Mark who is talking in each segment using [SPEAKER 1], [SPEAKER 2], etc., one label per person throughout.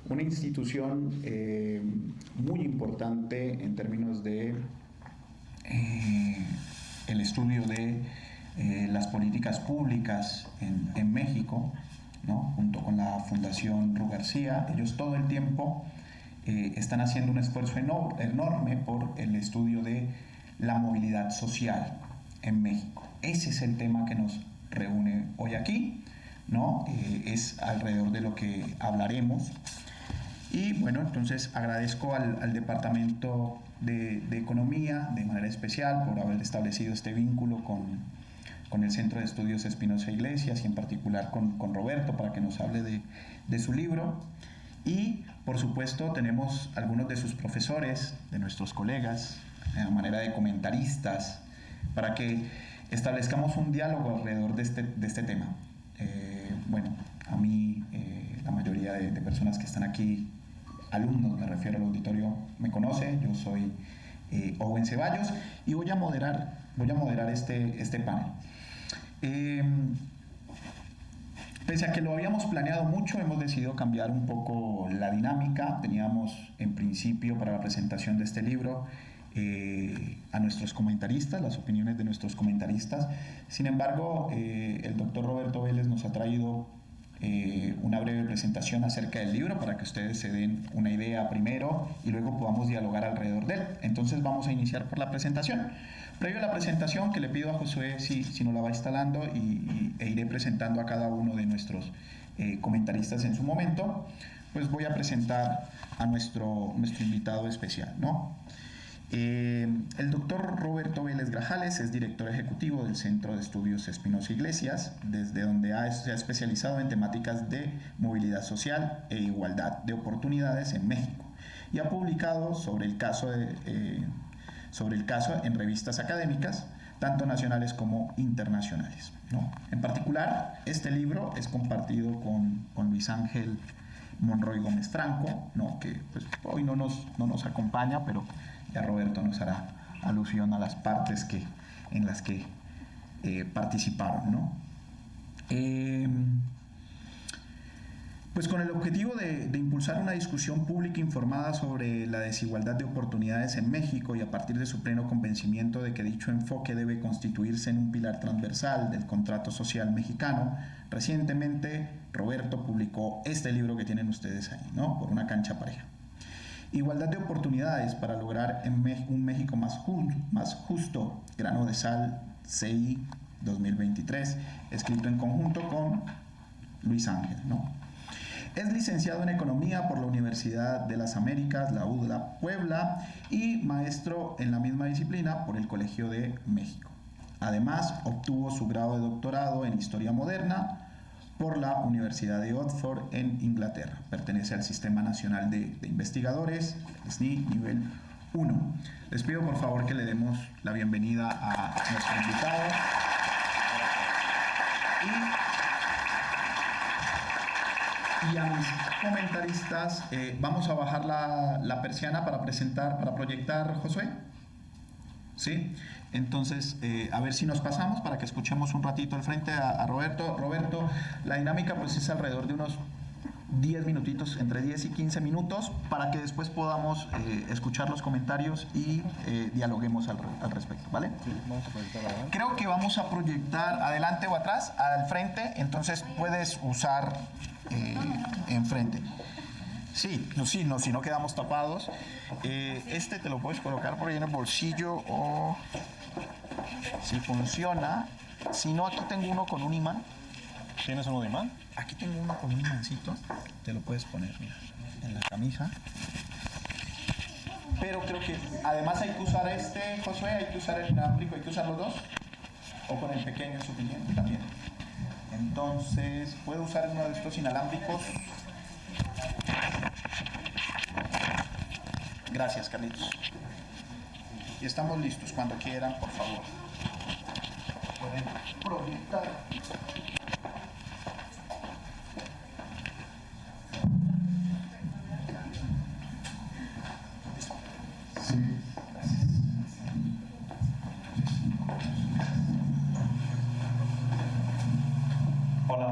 [SPEAKER 1] una institución muy importante en términos de el estudio de las políticas públicas en México, ¿no? Junto con la Fundación Ru García. Ellos todo el tiempo están haciendo un esfuerzo enorme por el estudio de la movilidad social en México. Ese es el tema que nos reúne hoy aquí, ¿no? Es alrededor de lo que hablaremos. Y bueno, entonces agradezco al Departamento de Economía de manera especial por haber establecido este vínculo con el Centro de Estudios Espinosa Iglesias y en particular con Roberto para que nos hable de su libro. Y por supuesto tenemos algunos de sus profesores, de nuestros colegas, a manera de comentaristas, para que establezcamos un diálogo alrededor de este tema. Bueno, a mí la mayoría de personas que están aquí, alumnos, me refiero al auditorio, me conoce. Yo soy Owen Ceballos y voy a moderar este panel. Pese a que lo habíamos planeado mucho, hemos decidido cambiar un poco la dinámica. Teníamos en principio para la presentación de este libro a nuestros comentaristas, las opiniones de nuestros comentaristas. Sin embargo, el doctor Roberto Vélez nos ha traído una breve presentación acerca del libro para que ustedes se den una idea primero y luego podamos dialogar alrededor de él. Entonces vamos a iniciar por la presentación. Previo a la presentación, que le pido a Josué si nos la va instalando e iré presentando a cada uno de nuestros comentaristas en su momento, pues voy a presentar a nuestro invitado especial, ¿no? El doctor Roberto Vélez Grajales es director ejecutivo del Centro de Estudios Espinosa Iglesias, desde donde se ha especializado en temáticas de movilidad social e igualdad de oportunidades en México y ha publicado sobre el caso en revistas académicas, tanto nacionales como internacionales, ¿no? En particular, este libro es compartido con Luis Ángel Monroy Gómez Franco, ¿no? Que pues, hoy no nos acompaña, pero ya Roberto nos hará alusión a las partes en las que participaron, ¿no? Pues con el objetivo de impulsar una discusión pública informada sobre la desigualdad de oportunidades en México y a partir de su pleno convencimiento de que dicho enfoque debe constituirse en un pilar transversal del contrato social mexicano, recientemente Roberto publicó este libro que tienen ustedes ahí, ¿no? Por una cancha pareja. Igualdad de oportunidades para lograr un México más justo, grano de sal, CI 2023, escrito en conjunto con Luis Ángel, ¿no? Es licenciado en Economía por la Universidad de las Américas, la UDLA Puebla, y maestro en la misma disciplina por el Colegio de México. Además, obtuvo su grado de doctorado en Historia Moderna por la Universidad de Oxford en Inglaterra. Pertenece al Sistema Nacional de Investigadores, SNI, nivel 1. Les pido por favor que le demos la bienvenida a nuestro invitado. Y a mis comentaristas, vamos a bajar la persiana para proyectar, Josué. ¿Sí? Entonces, a ver si nos pasamos para que escuchemos un ratito al frente a Roberto. Roberto, la dinámica pues es alrededor de unos 10 minutitos, entre 10 y 15 minutos, para que después podamos escuchar los comentarios y dialoguemos al respecto, ¿vale?
[SPEAKER 2] Sí, vamos a proyectar adelante.
[SPEAKER 1] Creo que vamos a proyectar adelante o atrás, al frente, entonces puedes usar enfrente. Sí, si no quedamos tapados. Este te lo puedes colocar por ahí en el bolsillo o si funciona. Si no, aquí tengo uno con un imán.
[SPEAKER 2] ¿Tienes uno de imán?
[SPEAKER 1] Aquí tengo uno con un imancito. Te lo puedes poner, mira, en la camisa. Pero creo que además hay que usar Josué, hay que usar el inalámbrico, hay que usar los dos. O con el pequeño es suficiente también. Entonces, puedo usar uno de estos inalámbricos. Gracias, Carlitos. Y estamos listos cuando quieran, por favor. Pueden proyectar. Sí, gracias.
[SPEAKER 3] Hola,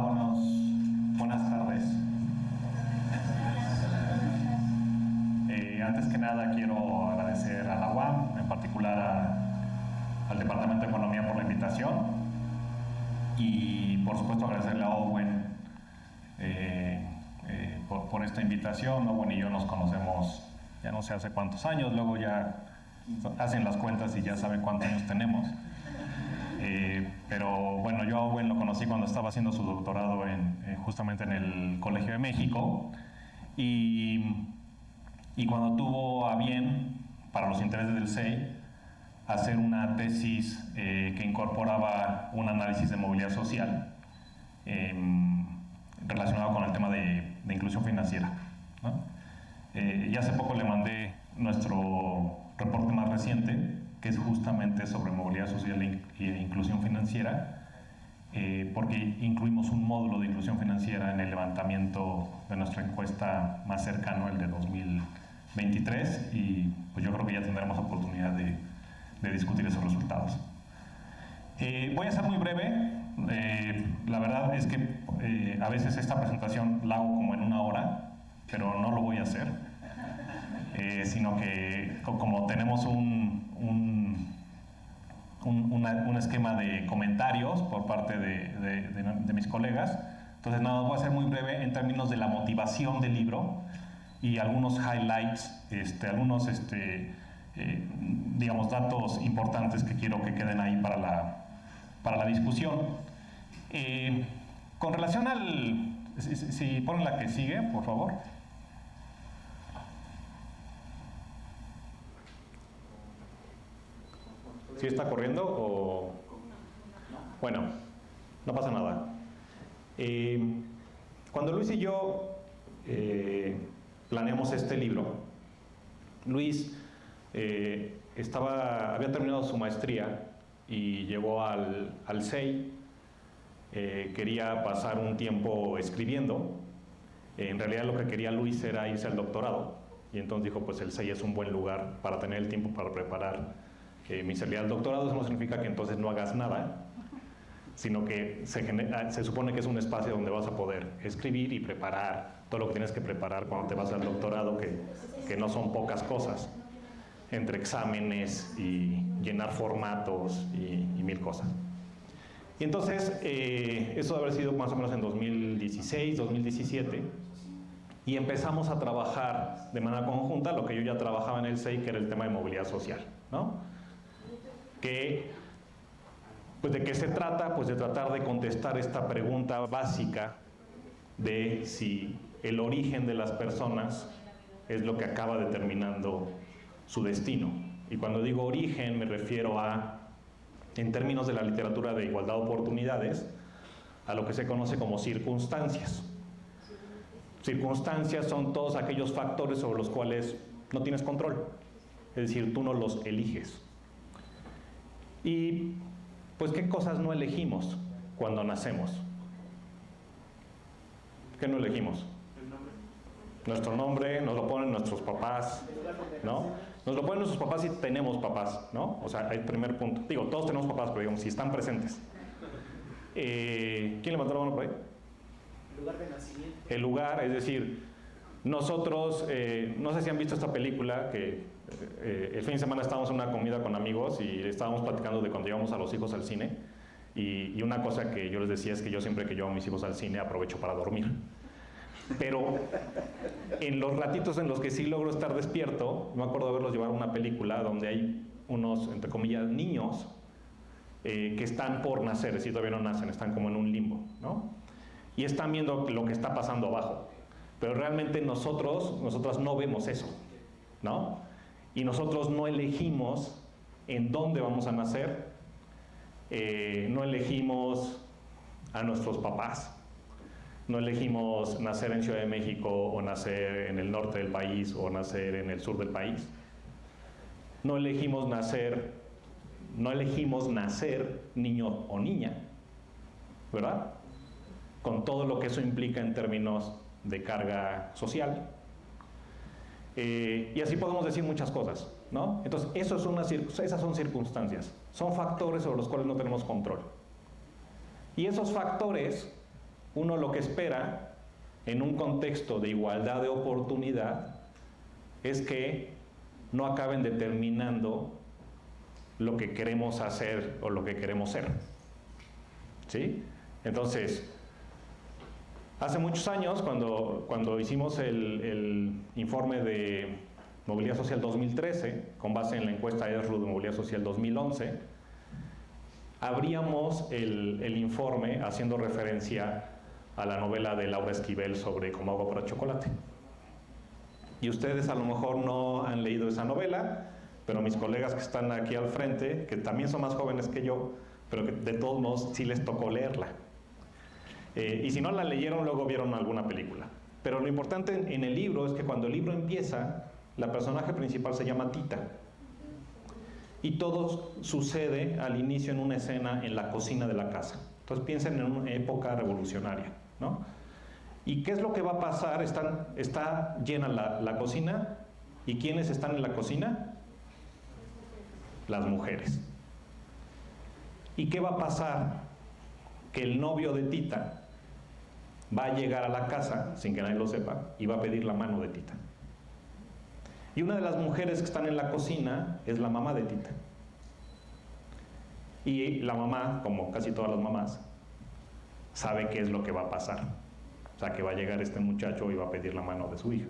[SPEAKER 3] buenas tardes. antes que nada quiero agradecer a la UAM, en particular al Departamento de Economía por la invitación, y por supuesto agradecerle a Owen por esta invitación. Owen y yo nos conocemos ya no sé hace cuántos años, luego ya hacen las cuentas y ya saben cuántos años tenemos. Pero bueno, yo a Owen lo conocí cuando estaba haciendo su doctorado justamente en el Colegio de México, y cuando tuvo a bien, para los intereses del CEI, hacer una tesis que incorporaba un análisis de movilidad social relacionado con el tema de inclusión financiera, ¿no? Y hace poco le mandé nuestro reporte más reciente, que es justamente sobre movilidad social e inclusión financiera, porque incluimos un módulo de inclusión financiera en el levantamiento de nuestra encuesta más cercano, el de 2023, y pues yo creo que ya tendremos oportunidad de discutir esos resultados. Voy a ser muy breve. La verdad es que a veces esta presentación la hago como en 1 hora, pero no lo voy a hacer, sino que como tenemos un esquema de comentarios por parte de mis colegas, entonces nada, voy a ser muy breve en términos de la motivación del libro y algunos highlights, algunos digamos, datos importantes que quiero que queden ahí para la discusión. Con relación al... Si ponen la que sigue, por favor. ¿Sí está corriendo o...? Bueno, no pasa nada. Cuando Luis y yo planeamos este libro, Luis había terminado su maestría y llegó al CEI. Quería pasar un tiempo escribiendo. En realidad lo que quería Luis era irse al doctorado, y entonces dijo, pues el CEI es un buen lugar para tener el tiempo para preparar mi salida al doctorado. Eso no significa que entonces no hagas nada, sino que se supone que es un espacio donde vas a poder escribir y preparar todo lo que tienes que preparar cuando te vas al doctorado, que no son pocas cosas, entre exámenes y llenar formatos y 1000 cosas. Y entonces, eso debe haber sido más o menos en 2016, 2017, y empezamos a trabajar de manera conjunta lo que yo ya trabajaba en el CEI, que era el tema de movilidad social, ¿no? Pues ¿de qué se trata? Pues de tratar de contestar esta pregunta básica de si el origen de las personas es lo que acaba determinando su destino. Y cuando digo origen me refiero a, en términos de la literatura de igualdad de oportunidades, a lo que se conoce como circunstancias. Circunstancias son todos aquellos factores sobre los cuales no tienes control, es decir, tú no los eliges. Y pues, ¿qué cosas no elegimos cuando nacemos? ¿Qué no elegimos? Nuestro nombre, nos lo ponen nuestros papás, ¿no? Nos lo ponen nuestros papás si tenemos papás, ¿no? O sea, el primer punto. Digo, todos tenemos papás, pero digamos, si están presentes. ¿Quién levantó la mano por ahí?
[SPEAKER 4] El lugar de nacimiento.
[SPEAKER 3] El lugar, es decir, nosotros, no sé si han visto esta película, que el fin de semana estábamos en una comida con amigos y estábamos platicando de cuando llevamos a los hijos al cine, y una cosa que yo les decía es que yo siempre que llevo a mis hijos al cine aprovecho para dormir. Pero en los ratitos en los que sí logro estar despierto, me acuerdo de verlos llevar a una película donde hay unos, entre comillas, niños que están por nacer, es decir, todavía no nacen, están como en un limbo, ¿no? Y están viendo lo que está pasando abajo. Pero realmente nosotras no vemos eso, ¿no? Y nosotros no elegimos en dónde vamos a nacer, no elegimos a nuestros papás. No elegimos nacer en Ciudad de México o nacer en el norte del país o nacer en el sur del país. No elegimos nacer niño o niña, ¿verdad? Con todo lo que eso implica en términos de carga social. Y así podemos decir muchas cosas, ¿no? Entonces, esas son circunstancias, son factores sobre los cuales no tenemos control. Y esos factores, uno lo que espera en un contexto de igualdad de oportunidad es que no acaben determinando lo que queremos hacer o lo que queremos ser. ¿Sí? Entonces, hace muchos años, cuando hicimos el informe de Movilidad Social 2013, con base en la encuesta ESRU de Movilidad Social 2011, abríamos el informe haciendo referencia a la novela de Laura Esquivel sobre Como agua para chocolate. Y ustedes a lo mejor no han leído esa novela, pero mis colegas que están aquí al frente, que también son más jóvenes que yo, pero que de todos modos sí les tocó leerla. Y si no la leyeron, luego vieron alguna película. Pero lo importante en el libro es que cuando el libro empieza, la personaje principal se llama Tita. Y todo sucede al inicio en una escena en la cocina de la casa. Entonces piensen en una época revolucionaria, ¿no? ¿Y qué es lo que va a pasar? Está llena la cocina. ¿Y quiénes están en la cocina? Las mujeres. ¿Y qué va a pasar? Que el novio de Tita va a llegar a la casa, sin que nadie lo sepa, y va a pedir la mano de Tita. Y una de las mujeres que están en la cocina es la mamá de Tita. Y la mamá, como casi todas las mamás, sabe qué es lo que va a pasar. O sea, que va a llegar este muchacho y va a pedir la mano de su hija.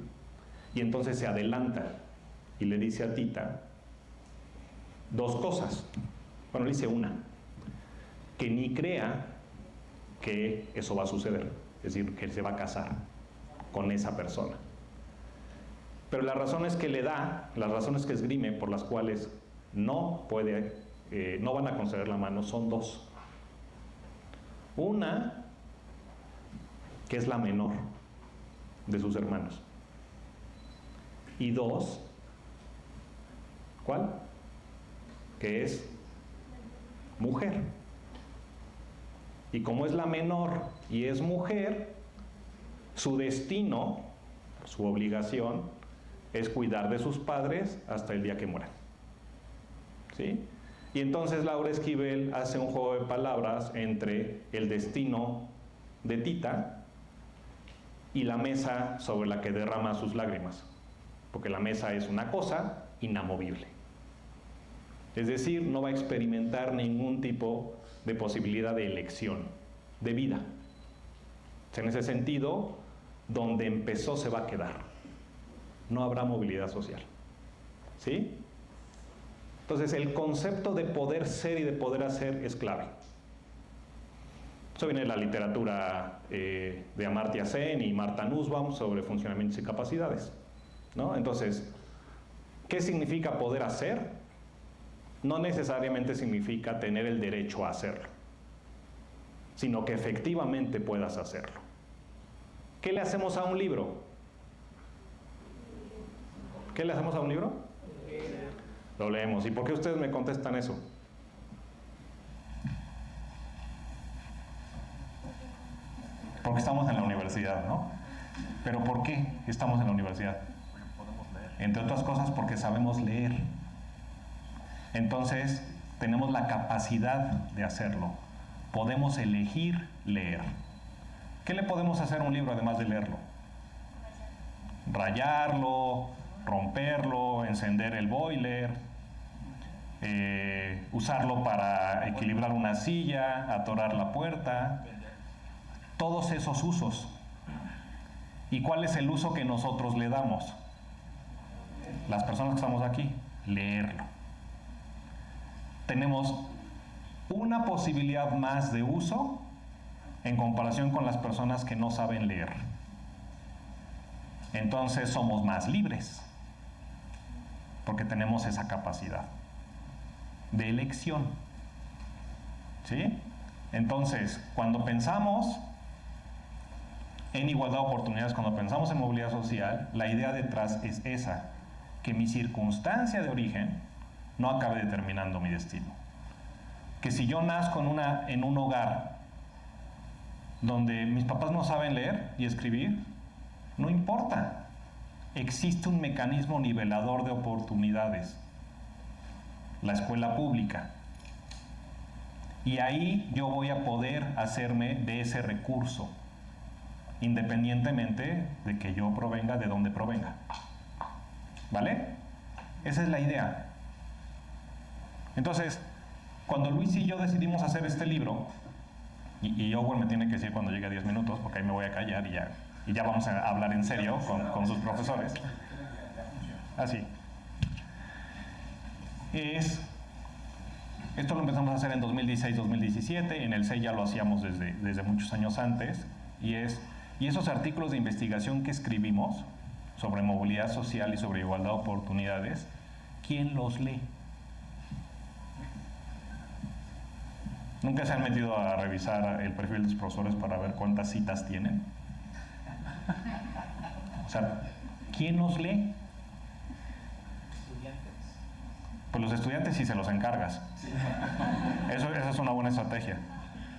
[SPEAKER 3] Y entonces se adelanta y le dice a Tita dos cosas. Bueno, le dice una: que ni crea que eso va a suceder, es decir, que él se va a casar con esa persona. Pero las razones que le da, las razones que esgrime por las cuales no van a conceder la mano son dos. Una, que es la menor de sus hermanos. Y dos, ¿cuál? Que es mujer. Y como es la menor y es mujer, su destino, su obligación, es cuidar de sus padres hasta el día que mueran. ¿Sí? Y entonces Laura Esquivel hace un juego de palabras entre el destino de Tita y la mesa sobre la que derrama sus lágrimas. Porque la mesa es una cosa inamovible. Es decir, no va a experimentar ningún tipo de posibilidad de elección, de vida. En ese sentido, donde empezó se va a quedar. No habrá movilidad social. ¿Sí? Entonces, el concepto de poder ser y de poder hacer es clave. Eso viene de la literatura de Amartya Sen y Martha Nussbaum sobre funcionamientos y capacidades, ¿no? Entonces, ¿qué significa poder hacer? No necesariamente significa tener el derecho a hacerlo, sino que efectivamente puedas hacerlo. ¿Qué le hacemos a un libro? ¿Qué le hacemos a un libro? Lo leemos. ¿Y por qué ustedes me contestan eso? Porque estamos en la universidad, ¿no? ¿Pero por qué estamos en la universidad?
[SPEAKER 2] Porque podemos leer.
[SPEAKER 3] Entre otras cosas porque sabemos leer. Entonces, tenemos la capacidad de hacerlo. Podemos elegir leer. ¿Qué le podemos hacer a un libro además de leerlo? Rayarlo, romperlo, encender el boiler, usarlo para equilibrar una silla, atorar la puerta. Todos esos usos. ¿Y cuál es el uso que nosotros le damos? Las personas que estamos aquí, leerlo. Tenemos una posibilidad más de uso en comparación con las personas que no saben leer. Entonces somos más libres, porque tenemos esa capacidad de elección. ¿Sí? Entonces, cuando pensamos en igualdad de oportunidades, cuando pensamos en movilidad social, la idea detrás es esa, que mi circunstancia de origen no acabe determinando mi destino. Que si yo nazco en un hogar donde mis papás no saben leer y escribir, no importa. Existe un mecanismo nivelador de oportunidades, la escuela pública. Y ahí yo voy a poder hacerme de ese recurso, independientemente de que yo provenga de donde provenga. ¿Vale? Esa es la idea. Entonces, cuando Luis y yo decidimos hacer este libro, y Owen me tiene que decir cuando llegue a 10 minutos, porque ahí me voy a callar y ya vamos a hablar en serio con sus profesores. Así. Esto lo empezamos a hacer en 2016-2017, en el CEI ya lo hacíamos desde muchos años antes, y esos artículos de investigación que escribimos sobre movilidad social y sobre igualdad de oportunidades, ¿quién los lee? ¿Nunca se han metido a revisar el perfil de sus profesores para ver cuántas citas tienen? O sea, ¿quién los lee? Pues los estudiantes sí se los encargas. Eso es una buena estrategia,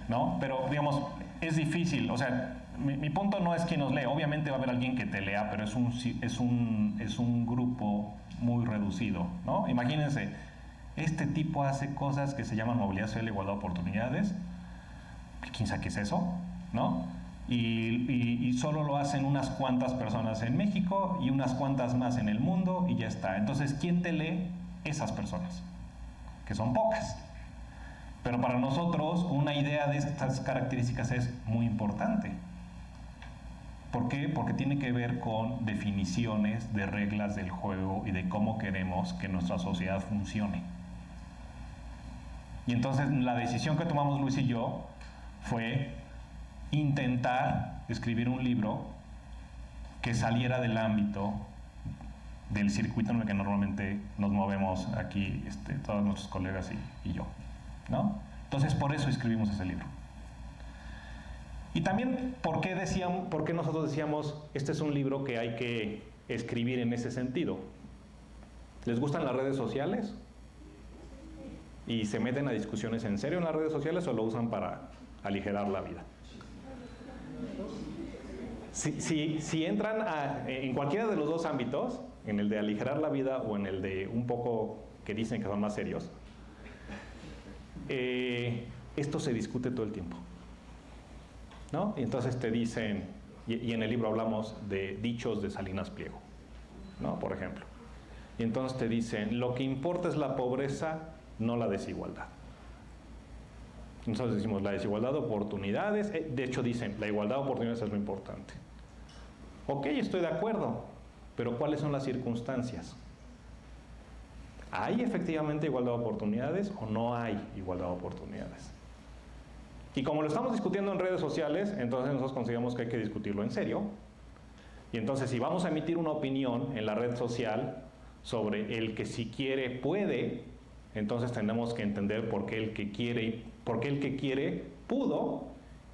[SPEAKER 3] ¿no? Pero, digamos, es difícil. O sea, mi punto no es quién nos lee. Obviamente va a haber alguien que te lea, pero es un grupo muy reducido, ¿no? Imagínense, este tipo hace cosas que se llaman movilidad social e igualdad de oportunidades. ¿Quién sabe qué es eso? ¿No? Y solo lo hacen unas cuantas personas en México y unas cuantas más en el mundo y ya está. Entonces, ¿quién te lee? Esas personas, que son pocas. Pero para nosotros una idea de estas características es muy importante. ¿Por qué? Porque tiene que ver con definiciones de reglas del juego y de cómo queremos que nuestra sociedad funcione. Y entonces la decisión que tomamos Luis y yo fue intentar escribir un libro que saliera del ámbito del circuito en el que normalmente nos movemos aquí todos nuestros colegas y yo, ¿no? Entonces por eso escribimos ese libro. Y también, ¿por qué nosotros decíamos este es un libro que hay que escribir en ese sentido? ¿Les gustan las redes sociales? ¿Y se meten a discusiones en serio en las redes sociales o lo usan para aligerar la vida? Si entran en cualquiera de los dos ámbitos, en el de aligerar la vida o en el de un poco que dicen que son más serios, esto se discute todo el tiempo, ¿no? Y entonces te dicen, y en el libro hablamos de dichos de Salinas Pliego, ¿no? Por ejemplo. Y entonces te dicen, lo que importa es la pobreza, no la desigualdad. Entonces decimos, la desigualdad de oportunidades, de hecho dicen, la igualdad de oportunidades es lo importante. Ok, estoy de acuerdo, pero ¿cuáles son las circunstancias? ¿Hay efectivamente igualdad de oportunidades o no hay igualdad de oportunidades? Y como lo estamos discutiendo en redes sociales, entonces nosotros consideramos que hay que discutirlo en serio. Y entonces si vamos a emitir una opinión en la red social sobre el que si quiere puede, entonces tenemos que entender por qué el que quiere pudo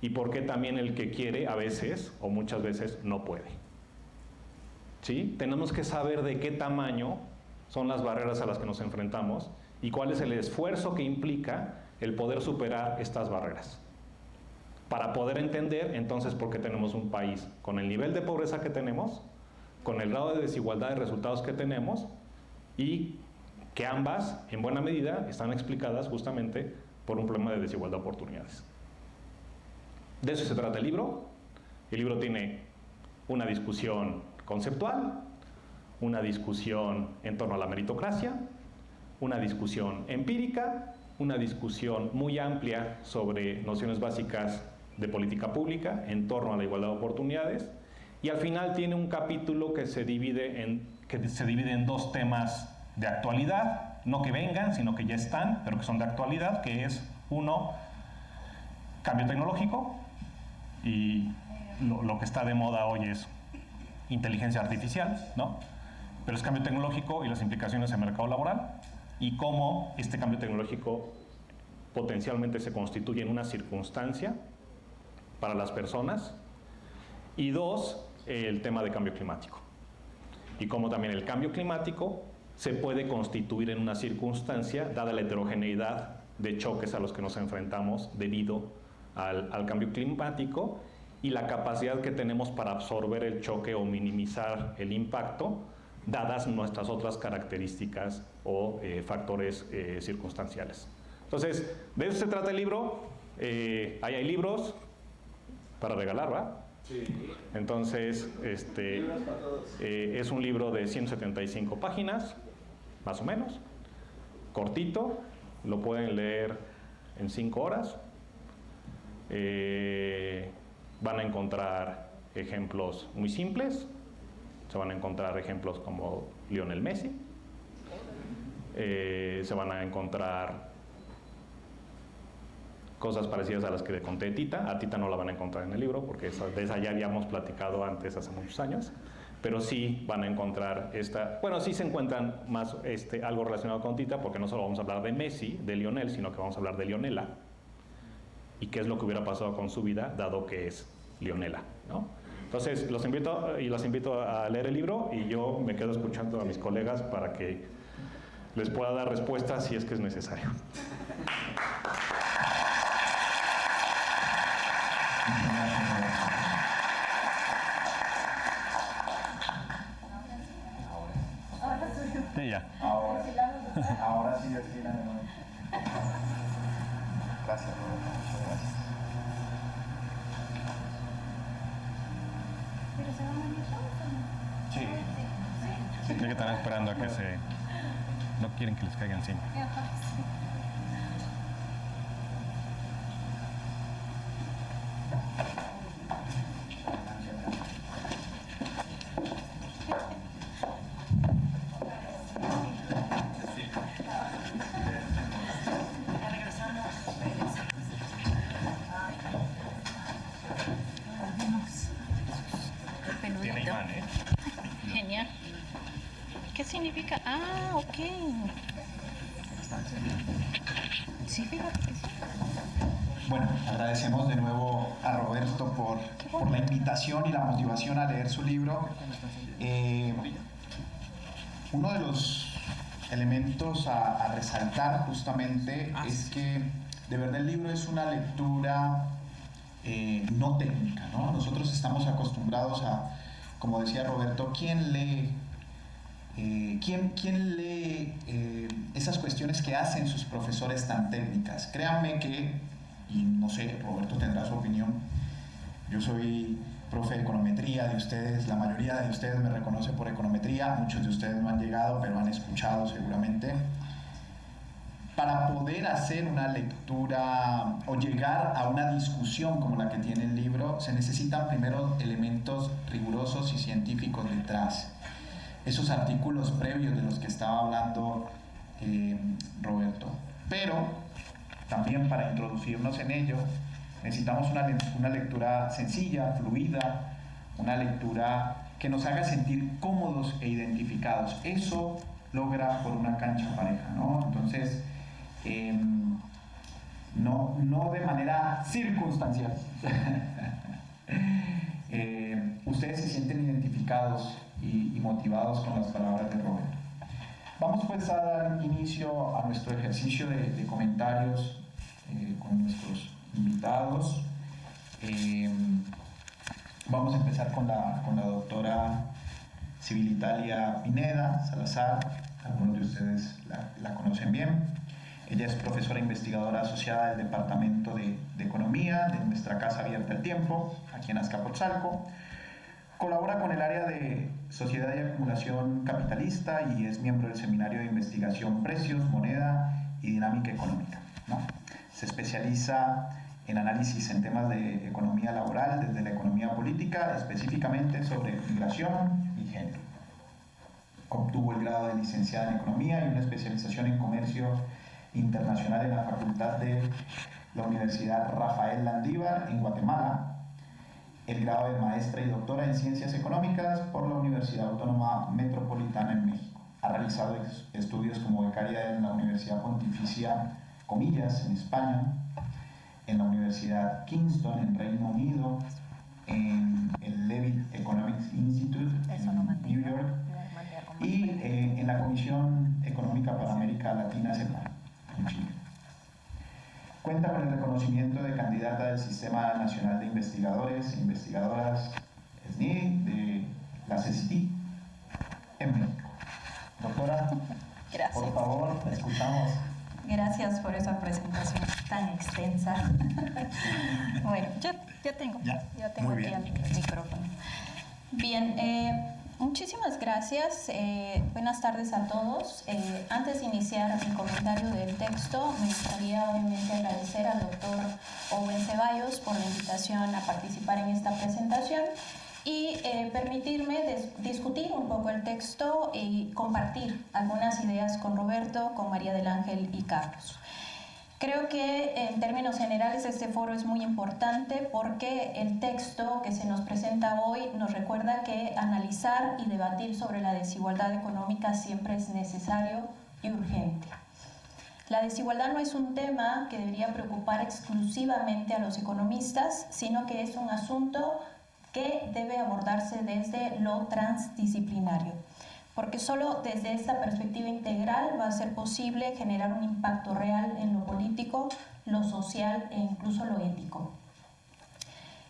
[SPEAKER 3] y por qué también el que quiere a veces o muchas veces no puede. ¿Sí? Tenemos que saber de qué tamaño son las barreras a las que nos enfrentamos y cuál es el esfuerzo que implica el poder superar estas barreras. Para poder entender entonces por qué tenemos un país con el nivel de pobreza que tenemos, con el grado de desigualdad de resultados que tenemos y que ambas, en buena medida, están explicadas justamente por un problema de desigualdad de oportunidades. De eso se trata el libro. El libro tiene una discusión conceptual, una discusión en torno a la meritocracia, una discusión empírica, una discusión muy amplia sobre nociones básicas de política pública en torno a la igualdad de oportunidades, y al final tiene un capítulo que se divide en dos temas de actualidad, no que vengan, sino que ya están, pero que son de actualidad, que es uno, cambio tecnológico, y lo que está de moda hoy es inteligencia artificial, ¿no? Pero es cambio tecnológico y las implicaciones en el mercado laboral, y cómo este cambio tecnológico potencialmente se constituye en una circunstancia para las personas, y dos, el tema de cambio climático, y cómo también el cambio climático se puede constituir en una circunstancia, dada la heterogeneidad de choques a los que nos enfrentamos debido al cambio climático y la capacidad que tenemos para absorber el choque o minimizar el impacto, dadas nuestras otras características o factores circunstanciales. Entonces, de eso se trata el libro. Ahí hay libros para regalar, ¿va? Entonces, es un libro de 175 páginas, más o menos, cortito, lo pueden leer en 5 horas. Van a encontrar ejemplos muy simples, se van a encontrar ejemplos como Lionel Messi, se van a encontrar cosas parecidas a las que le conté a Tita. A Tita no la van a encontrar en el libro porque de esa ya habíamos platicado antes hace muchos años, pero sí van a encontrar sí se encuentran más algo relacionado con Tita, porque no solo vamos a hablar de Messi, de Lionel, sino que vamos a hablar de Leonela y qué es lo que hubiera pasado con su vida dado que es Leonela, ¿no? Entonces los invito a leer el libro y yo me quedo escuchando a mis colegas para que les pueda dar respuestas si es que es necesario.
[SPEAKER 2] Sí, ya.
[SPEAKER 1] Ahora sí, Delfina, de nuevo. Gracias, Roberto. Muchas gracias.
[SPEAKER 5] ¿Pero se van a ir todos o no?
[SPEAKER 1] Sí.
[SPEAKER 2] Tienen que estar esperando a que no quieren que les caiga encima.
[SPEAKER 5] Ajá, sí.
[SPEAKER 2] Tiene imán, ¿eh?
[SPEAKER 5] Genial. ¿Qué significa? Ah, ok. Sí, fíjate que sí.
[SPEAKER 1] Bueno, agradecemos de nuevo a Roberto por la invitación y la motivación a leer su libro. Uno de los elementos a resaltar justamente es que de verdad el libro es una lectura no técnica, ¿no? Nosotros estamos acostumbrados a, como decía Roberto, ¿quién lee esas cuestiones que hacen sus profesores tan técnicas? Créanme que, y no sé, Roberto tendrá su opinión, yo soy profe de econometría de ustedes, la mayoría de ustedes me reconoce por econometría, muchos de ustedes no han llegado, pero han escuchado seguramente. Para poder hacer una lectura o llegar a una discusión como la que tiene el libro, se necesitan primero elementos rigurosos y científicos detrás. Esos artículos previos de los que estaba hablando Roberto. Pero también para introducirnos en ello, necesitamos una lectura sencilla, fluida, una lectura que nos haga sentir cómodos e identificados. Eso logra por una cancha pareja, ¿no? Entonces, no de manera circunstancial. Ustedes se sienten identificados y motivados con las palabras de Roberto. Vamos pues a dar inicio a nuestro ejercicio de comentarios con nuestros invitados. Vamos a empezar con la doctora Civilitalia Pineda Salazar. Algunos de ustedes la conocen bien. Ella es profesora investigadora asociada del Departamento de Economía de nuestra Casa Abierta al Tiempo, aquí en Azcapotzalco. Colabora con el área de Sociedad y Acumulación Capitalista y es miembro del Seminario de Investigación Precios, Moneda y Dinámica Económica, ¿no? Se especializa en análisis en temas de economía laboral desde la economía política, específicamente sobre migración y género. Obtuvo el grado de licenciada en Economía y una especialización en Comercio Internacional en la Facultad de la Universidad Rafael Landívar en Guatemala, el grado de maestra y doctora en Ciencias Económicas por la Universidad Autónoma Metropolitana en México. Ha realizado estudios como becaria en la Universidad Pontificia Comillas en España, en la Universidad Kingston en Reino Unido, en el Levitt Economics Institute en New York y en la Comisión Económica para América Latina CEPAL en Chile. Cuenta con el reconocimiento de candidata del Sistema Nacional de Investigadores e Investigadoras SNI de la CCT en México. Doctora,
[SPEAKER 5] Gracias.
[SPEAKER 1] por favor, la escuchamos.
[SPEAKER 5] Gracias por esa presentación tan extensa. extensa. Bueno, ya tengo
[SPEAKER 1] muy
[SPEAKER 5] aquí
[SPEAKER 1] bien.
[SPEAKER 5] el micrófono. Bien, muchísimas gracias. Buenas tardes a todos. Antes de iniciar mi comentario del texto, me gustaría obviamente agradecer al doctor Owen Ceballos por la invitación a participar en esta presentación y permitirme discutir un poco el texto y compartir algunas ideas con Roberto, con María del Ángel y Carlos. Creo que en términos generales este foro es muy importante porque el texto que se nos presenta hoy nos recuerda que analizar y debatir sobre la desigualdad económica siempre es necesario y urgente. La desigualdad no es un tema que debería preocupar exclusivamente a los economistas, sino que es un asunto que debe abordarse desde lo transdisciplinario, porque solo desde esta perspectiva integral va a ser posible generar un impacto real en lo político, lo social e incluso lo ético.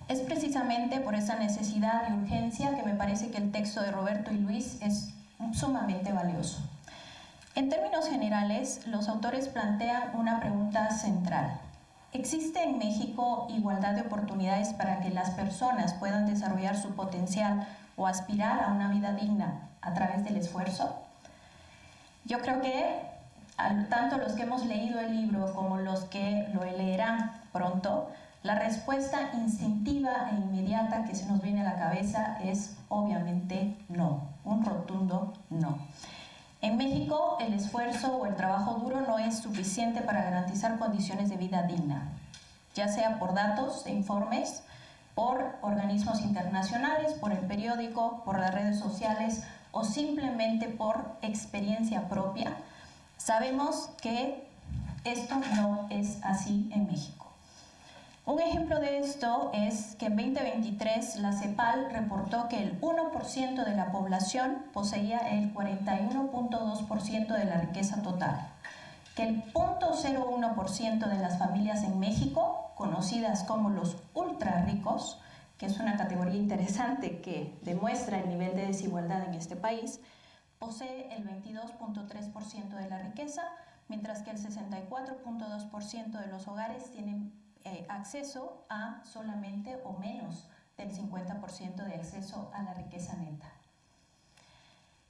[SPEAKER 5] Es precisamente por esa necesidad y urgencia que me parece que el texto de Roberto y Luis es sumamente valioso. En términos generales, los autores plantean una pregunta central. ¿Existe en México igualdad de oportunidades para que las personas puedan desarrollar su potencial o aspirar a una vida digna a través del esfuerzo? Yo creo que tanto los que hemos leído el libro como los que lo leerán pronto, la respuesta instintiva e inmediata que se nos viene a la cabeza es obviamente no, un rotundo no. En México, el esfuerzo o el trabajo duro no es suficiente para garantizar condiciones de vida digna, ya sea por datos e informes, por organismos internacionales, por el periódico, por las redes sociales o simplemente por experiencia propia. Sabemos que esto no es así en México. Un ejemplo de esto es que en 2023 la CEPAL reportó que el 1% de la población poseía el 41.2% de la riqueza total, que el 0.01% de las familias en México, conocidas como los ultra ricos, que es una categoría interesante que demuestra el nivel de desigualdad en este país, posee el 22.3% de la riqueza, mientras que el 64.2% de los hogares tienen acceso a solamente o menos del 50% de acceso a la riqueza neta.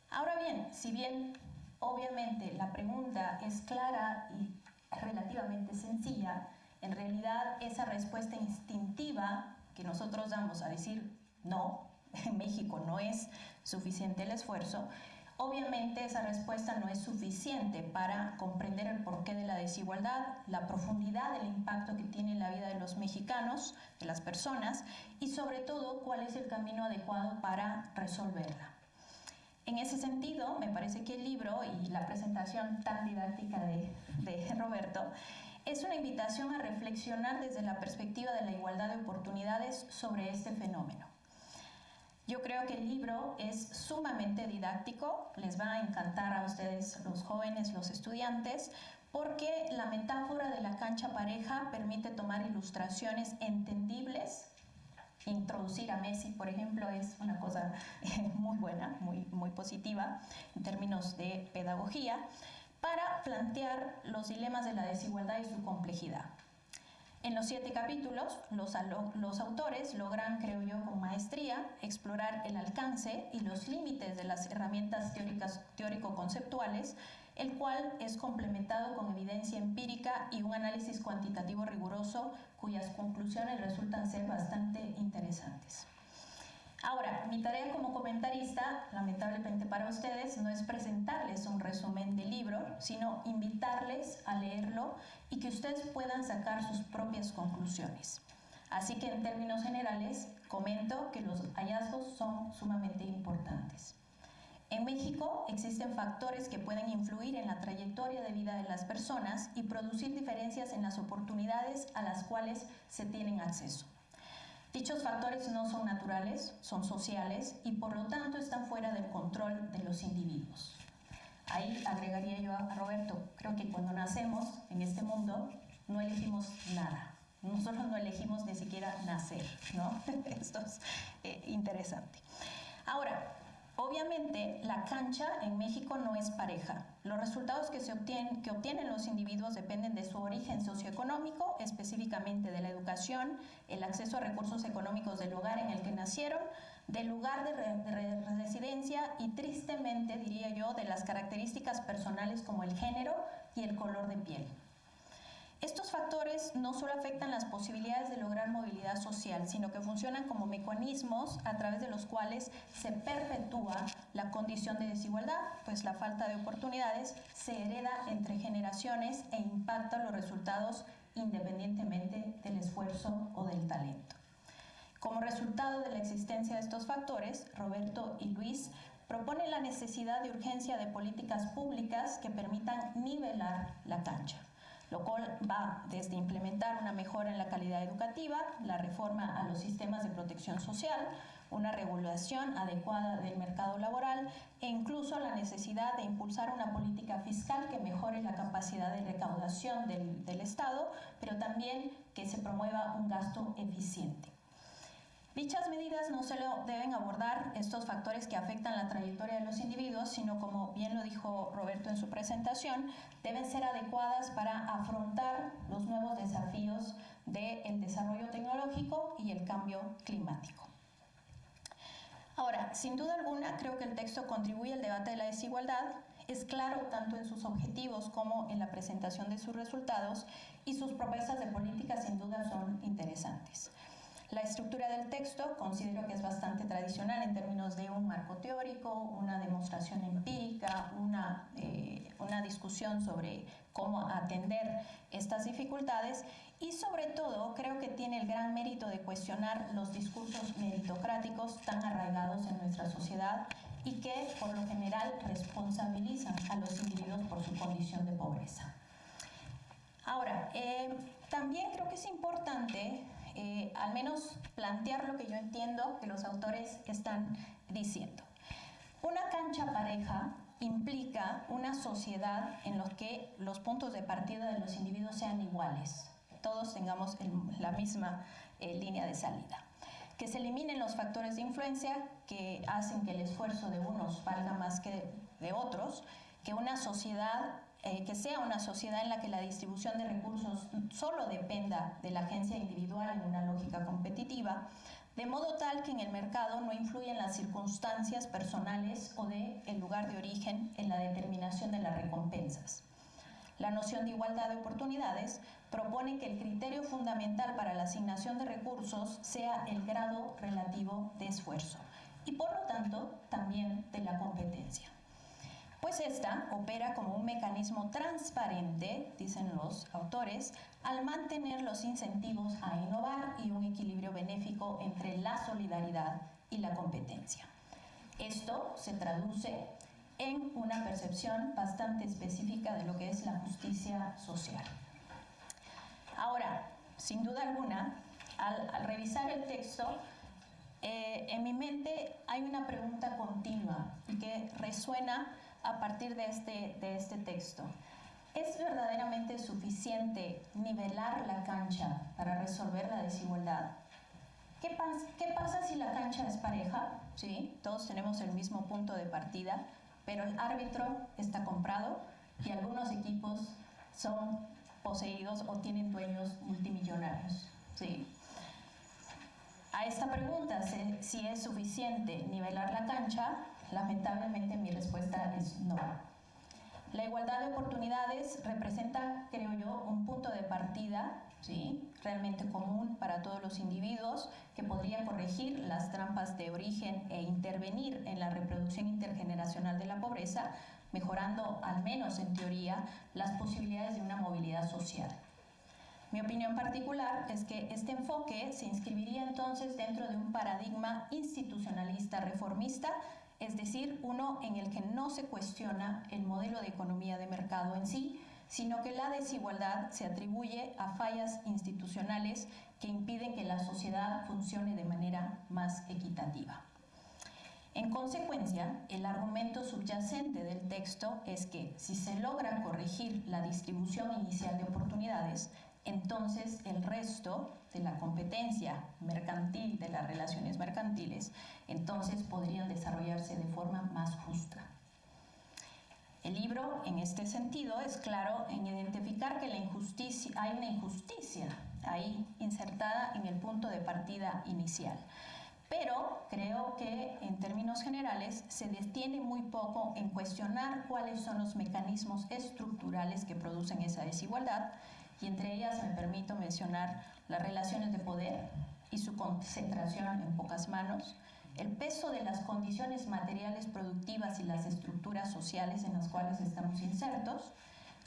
[SPEAKER 5] Ahora bien, si bien obviamente la pregunta es clara y relativamente sencilla, en realidad esa respuesta instintiva que nosotros damos a decir no, en México no es suficiente el esfuerzo, obviamente esa respuesta no es suficiente para comprender el porqué de la desigualdad, la profundidad del impacto que tiene en la vida de los mexicanos, de las personas, y sobre todo cuál es el camino adecuado para resolverla. En ese sentido, me parece que el libro y la presentación tan didáctica de Roberto es una invitación a reflexionar desde la perspectiva de la igualdad de oportunidades sobre este fenómeno. Yo creo que el libro es sumamente didáctico, les va a encantar a ustedes los jóvenes, los estudiantes, porque la metáfora de la cancha pareja permite tomar ilustraciones entendibles. Introducir a Messi, por ejemplo, es una cosa muy buena, muy positiva en términos de pedagogía, para plantear los dilemas de la desigualdad y su complejidad. En los 7 capítulos, los autores logran, creo yo, con maestría, explorar el alcance y los límites de las herramientas teórico-conceptuales, el cual es complementado con evidencia empírica y un análisis cuantitativo riguroso, cuyas conclusiones resultan ser bastante interesantes. Ahora, mi tarea como comentarista, lamentablemente para ustedes, no es presentarles un resumen del libro, sino invitarles a leerlo y que ustedes puedan sacar sus propias conclusiones. Así que en términos generales, comento que los hallazgos son sumamente importantes. En México existen factores que pueden influir en la trayectoria de vida de las personas y producir diferencias en las oportunidades a las cuales se tienen acceso. Dichos factores no son naturales, son sociales y por lo tanto están fuera del control de los individuos. Ahí agregaría yo a Roberto, creo que cuando nacemos en este mundo no elegimos nada. Nosotros no elegimos ni siquiera nacer, ¿no? Esto es interesante. Ahora, obviamente la cancha en México no es pareja. Los resultados que obtienen los individuos dependen de su origen socioeconómico, específicamente de la educación, el acceso a recursos económicos del lugar en el que nacieron, del lugar de residencia y, tristemente, diría yo, de las características personales como el género y el color de piel. Estos factores no solo afectan las posibilidades de lograr movilidad social, sino que funcionan como mecanismos a través de los cuales se perpetúa la condición de desigualdad, pues la falta de oportunidades se hereda entre generaciones e impacta los resultados independientemente del esfuerzo o del talento. Como resultado de la existencia de estos factores, Roberto y Luis proponen la necesidad de urgencia de políticas públicas que permitan nivelar la cancha, lo cual va desde implementar una mejora en la calidad educativa, la reforma a los sistemas de protección social, una regulación adecuada del mercado laboral e incluso la necesidad de impulsar una política fiscal que mejore la capacidad de recaudación del Estado, pero también que se promueva un gasto eficiente. Dichas medidas no solo deben abordar estos factores que afectan la trayectoria de los individuos, sino, como bien lo dijo Roberto en su presentación, deben ser adecuadas para afrontar los nuevos desafíos del desarrollo tecnológico y el cambio climático. Ahora, sin duda alguna, creo que el texto contribuye al debate de la desigualdad. Es claro tanto en sus objetivos como en la presentación de sus resultados, y sus propuestas de política sin duda son interesantes. La estructura del texto considero que es bastante tradicional en términos de un marco teórico, una demostración empírica, una discusión sobre cómo atender estas dificultades, y sobre todo creo que tiene el gran mérito de cuestionar los discursos meritocráticos tan arraigados en nuestra sociedad y que por lo general responsabilizan a los individuos por su condición de pobreza. Ahora, también creo que es importante al menos plantear lo que yo entiendo que los autores están diciendo. Una cancha pareja implica una sociedad en la que los puntos de partida de los individuos sean iguales, todos tengamos la misma línea de salida, que se eliminen los factores de influencia que hacen que el esfuerzo de unos valga más que de otros, que una sociedad que sea una sociedad en la que la distribución de recursos solo dependa de la agencia individual en una lógica competitiva, de modo tal que en el mercado no influyen las circunstancias personales o del lugar de origen en la determinación de las recompensas. La noción de igualdad de oportunidades propone que el criterio fundamental para la asignación de recursos sea el grado relativo de esfuerzo y, por lo tanto, también de la competencia. Pues esta opera como un mecanismo transparente, dicen los autores, al mantener los incentivos a innovar y un equilibrio benéfico entre la solidaridad y la competencia. Esto se traduce en una percepción bastante específica de lo que es la justicia social. Ahora, sin duda alguna, al revisar el texto, en mi mente hay una pregunta continua y que resuena a partir de este texto. ¿Es verdaderamente suficiente nivelar la cancha para resolver la desigualdad? ¿Qué pasa si la cancha es pareja? ¿Sí? Todos tenemos el mismo punto de partida, pero el árbitro está comprado y algunos equipos son poseídos o tienen dueños multimillonarios. ¿Sí? A esta pregunta, si es suficiente nivelar la cancha, lamentablemente mi respuesta es no. La igualdad de oportunidades representa, creo yo, un punto de partida, ¿sí?, realmente común para todos los individuos, que podría corregir las trampas de origen e intervenir en la reproducción intergeneracional de la pobreza, mejorando, al menos en teoría, las posibilidades de una movilidad social. Mi opinión particular es que este enfoque se inscribiría entonces dentro de un paradigma institucionalista reformista, es decir, uno en el que no se cuestiona el modelo de economía de mercado en sí, sino que la desigualdad se atribuye a fallas institucionales que impiden que la sociedad funcione de manera más equitativa. En consecuencia, el argumento subyacente del texto es que si se logra corregir la distribución inicial de oportunidades, entonces el resto de la competencia mercantil, de las relaciones mercantiles, entonces podrían desarrollarse de forma más justa. El libro, en este sentido, es claro en identificar que hay una injusticia ahí insertada en el punto de partida inicial. Pero creo que en términos generales se detiene muy poco en cuestionar cuáles son los mecanismos estructurales que producen esa desigualdad, y entre ellas me permito mencionar las relaciones de poder y su concentración en pocas manos, el peso de las condiciones materiales productivas y las estructuras sociales en las cuales estamos insertos,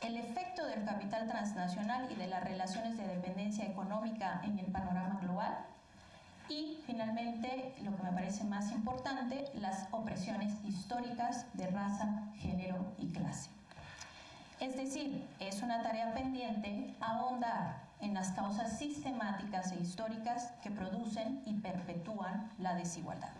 [SPEAKER 5] el efecto del capital transnacional y de las relaciones de dependencia económica en el panorama global, y finalmente, lo que me parece más importante, las opresiones históricas de raza, género y clase. Es decir, es una tarea pendiente ahondar en las causas sistemáticas e históricas que producen y perpetúan la desigualdad.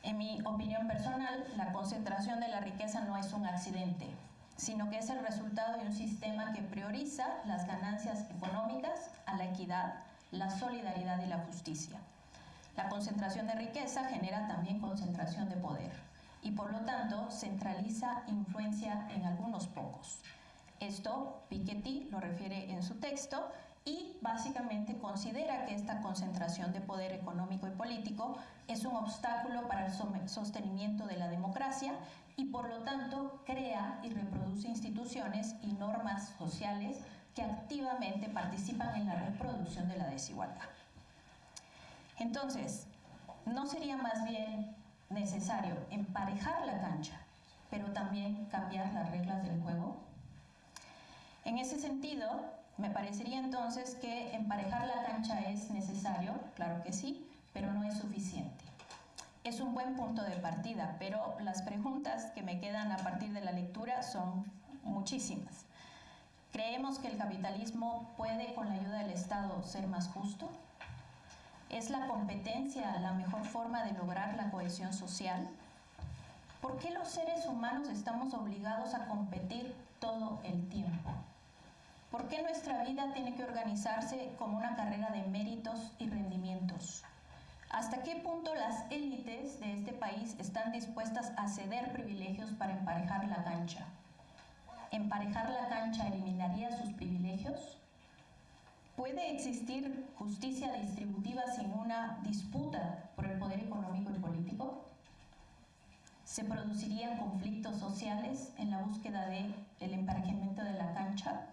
[SPEAKER 5] En mi opinión personal, la concentración de la riqueza no es un accidente, sino que es el resultado de un sistema que prioriza las ganancias económicas a la equidad, la solidaridad y la justicia. La concentración de riqueza genera también concentración de poder y por lo tanto centraliza influencia en algunos pocos. Esto Piketty lo refiere en su texto y básicamente considera que esta concentración de poder económico y político es un obstáculo para el sostenimiento de la democracia y por lo tanto crea y reproduce instituciones y normas sociales que activamente participan en la reproducción de la desigualdad. Entonces, ¿no sería más bien necesario emparejar la cancha, pero también cambiar las reglas del juego? En ese sentido, me parecería entonces que emparejar la cancha es necesario, claro que sí, pero no es suficiente. Es un buen punto de partida, pero las preguntas que me quedan a partir de la lectura son muchísimas. ¿Creemos que el capitalismo puede, con la ayuda del Estado, ser más justo? ¿Es la competencia la mejor forma de lograr la cohesión social? ¿Por qué los seres humanos estamos obligados a competir todo el tiempo? ¿Por qué nuestra vida tiene que organizarse como una carrera de méritos y rendimientos? ¿Hasta qué punto las élites de este país están dispuestas a ceder privilegios para emparejar la cancha? ¿Emparejar la cancha eliminaría sus privilegios? ¿Puede existir justicia distributiva sin una disputa por el poder económico y político? ¿Se producirían conflictos sociales en la búsqueda del emparejamiento de la cancha?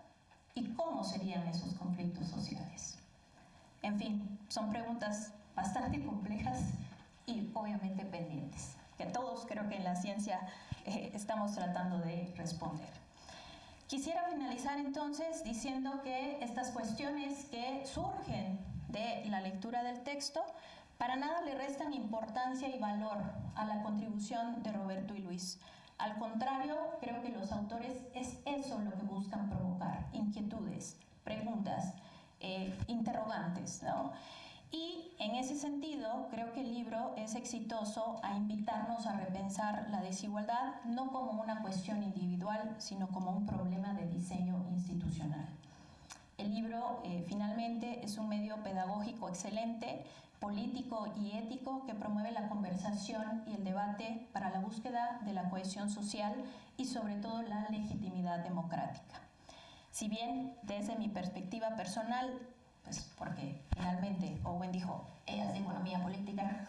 [SPEAKER 5] ¿Y cómo serían esos conflictos sociales? En fin, son preguntas bastante complejas y obviamente pendientes, que todos creo que en la ciencia estamos tratando de responder. Quisiera finalizar entonces diciendo que estas cuestiones que surgen de la lectura del texto para nada le restan importancia y valor a la contribución de Roberto y Luis. Al contrario, creo que los autores es eso lo que buscan provocar: inquietudes, preguntas, interrogantes, ¿no? Y en ese sentido, creo que el libro es exitoso a invitarnos a repensar la desigualdad no como una cuestión individual, sino como un problema de diseño institucional. El libro, finalmente, es un medio pedagógico excelente, político y ético que promueve la conversación y el debate para la búsqueda de la cohesión social y, sobre todo, la legitimidad democrática. Si bien, desde mi perspectiva personal, pues porque finalmente Owen dijo, ella es de economía política.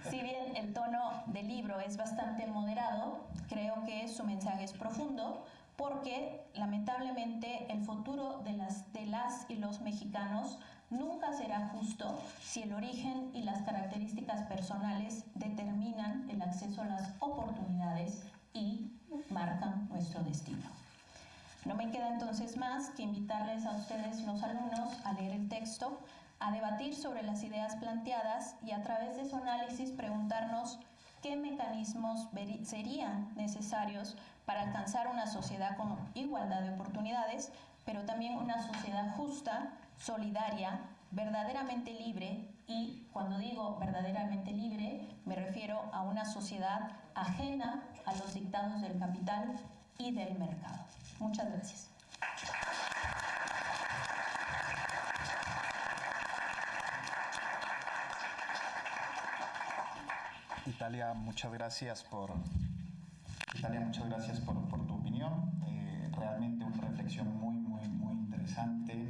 [SPEAKER 5] Si bien el tono del libro es bastante moderado, creo que su mensaje es profundo porque lamentablemente el futuro de las y los mexicanos nunca será justo si el origen y las características personales determinan el acceso a las oportunidades y marcan nuestro destino. No me queda entonces más que invitarles a ustedes, los alumnos, a leer el texto, a debatir sobre las ideas planteadas y a través de su análisis preguntarnos qué mecanismos serían necesarios para alcanzar una sociedad con igualdad de oportunidades, pero también una sociedad justa, solidaria, verdaderamente libre, y cuando digo verdaderamente libre me refiero a una sociedad ajena a los dictados del capital y del mercado. Muchas gracias.
[SPEAKER 1] Italia, muchas gracias por Italia, muchas gracias por tu opinión. Realmente una reflexión muy interesante.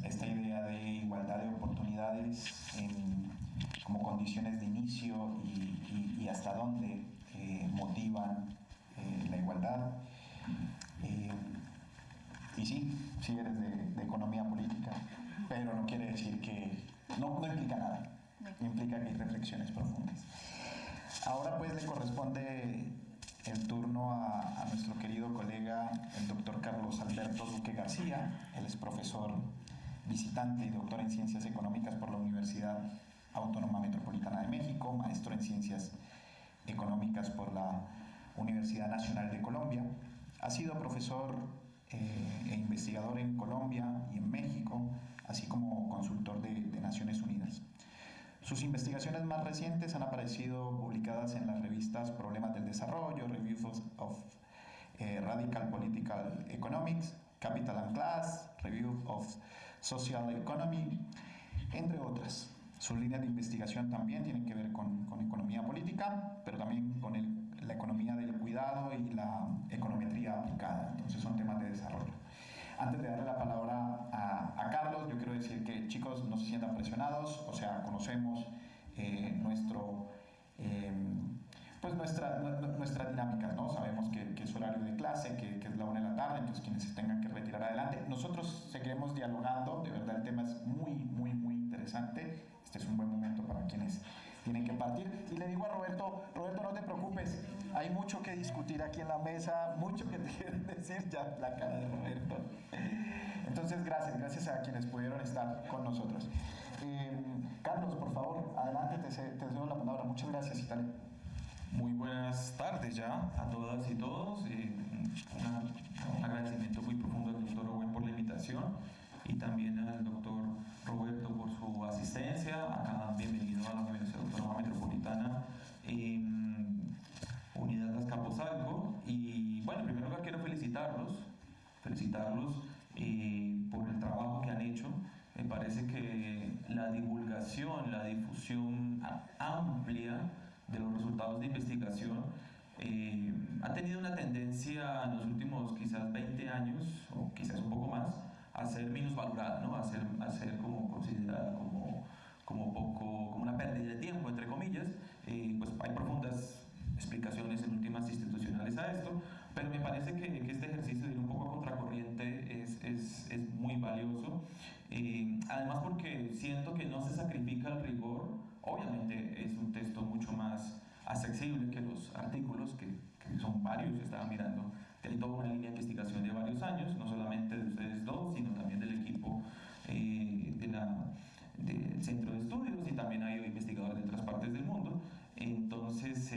[SPEAKER 1] Esta idea de igualdad de oportunidades como condiciones de inicio y hasta dónde motivan la igualdad. Y sí eres de economía política, pero no quiere decir que no implica nada, implica que hay reflexiones profundas. Ahora pues le corresponde el turno a nuestro querido colega, el doctor Carlos Alberto Duque García. Él es profesor visitante y doctor en Ciencias Económicas por la Universidad Autónoma Metropolitana de México, maestro en Ciencias Económicas por la Universidad Nacional de Colombia. Ha sido profesor e investigador en Colombia y en México, así como consultor de Naciones Unidas. Sus investigaciones más recientes han aparecido publicadas en las revistas Problemas del Desarrollo, Review of Radical Political Economics, Capital and Class, Review of Social Economy, entre otras. Sus líneas de investigación también tienen que ver con economía política, pero también con la economía del cuidado y la econometría aplicada. Entonces son temas de desarrollo. Antes de darle la palabra a Carlos, yo quiero decir que, chicos, no se sientan presionados, o sea, conocemos nuestras dinámicas, ¿no? Sabemos que es horario de clase, que es la 1 de la tarde, entonces quienes se tengan que retirar adelante. Nosotros seguiremos dialogando, de verdad el tema es muy interesante. Este es un buen momento para quienes tienen que partir. Y le digo a Roberto, no te preocupes, hay mucho que discutir aquí en la mesa, mucho que te quieren decir, ya la cara de Roberto. Entonces, gracias a quienes pudieron estar con nosotros. Carlos, por favor, adelante, te cedo la palabra. Muchas gracias, Italia.
[SPEAKER 6] Muy buenas tardes ya a todas y todos. Un agradecimiento muy profundo al doctor Owen por la invitación y también al doctor Roberto por su asistencia. Acá, bienvenido a la Universidad Autónoma Metropolitana Unidad Azcapotzalco. Y bueno, en primer lugar quiero felicitarlos por el trabajo que han hecho. Me parece que la divulgación, la difusión amplia de los resultados de investigación ha tenido una tendencia en los últimos quizás 20 años o quizás un poco más a ser minusvalorada, ¿no? a ser como considerada como una pérdida de tiempo, entre comillas. Pues hay profundas explicaciones en últimas institucionales a esto, pero me parece que este ejercicio de ir un poco a contracorriente es muy valioso, además porque siento que no se sacrifica el rigor. Obviamente es un texto mucho más accesible que los artículos, que son varios. Estaba mirando, hay toda una línea de investigación de varios años, no solamente de ustedes dos, sino también del equipo del Centro de Estudios, y también hay investigadores de otras partes del mundo. Entonces,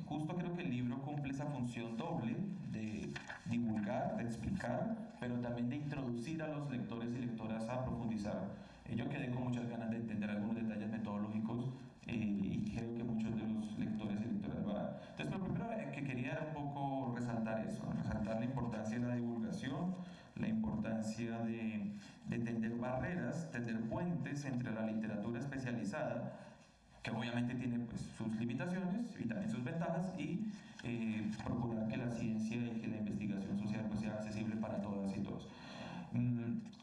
[SPEAKER 6] justo creo que el libro cumple esa función doble de divulgar, de explicar, pero también de introducir a los lectores y lectoras a profundizar. Yo quedé con muchas ganas de entender algunos detalles metodológicos y creo que muchos de los lectores y lectoras lo harán. Entonces, lo primero que quería era un poco resaltar eso, resaltar la importancia de la divulgación, la importancia de tender barreras, tender puentes entre la literatura especializada, que obviamente tiene pues sus limitaciones y también sus ventajas, y procurar que la ciencia y que la investigación social pues sea accesible para todas y todos.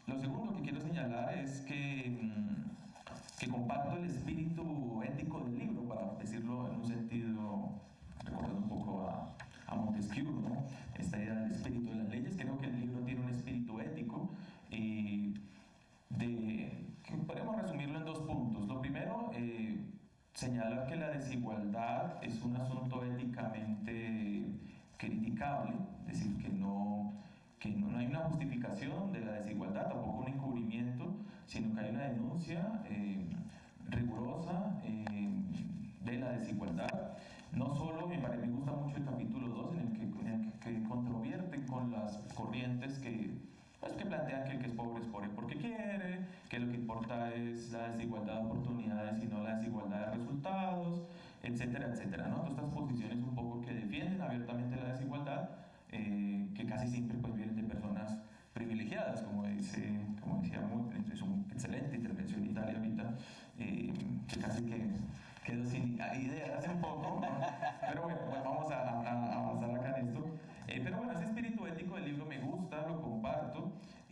[SPEAKER 6] Lo segundo que quiero señalar es que comparto el espíritu ético del libro, para decirlo en un sentido, recordando un poco a Montesquieu, ¿no? Esta idea del espíritu de las leyes. Creo que el libro tiene un espíritu ético que podemos resumirlo en 2 puntos. Lo primero, señalar que la desigualdad es un asunto éticamente criticable, es decir, que no hay una justificación de la desigualdad, tampoco un encubrimiento, sino que hay una denuncia rigurosa de la desigualdad. No solo, me gusta mucho el capítulo 2 en el que controvierten con las corrientes que plantean que el que es pobre porque quiere, que lo que importa es la desigualdad de oportunidades y no la desigualdad de resultados, etcétera, etcétera, ¿no? Todas estas posiciones un poco que defienden abiertamente la desigualdad, que casi siempre pues vienen de personas privilegiadas, como decía, es una excelente intervención en Italia ahorita, que casi que quedó sin ideas un poco, ¿no? Pero bueno, pues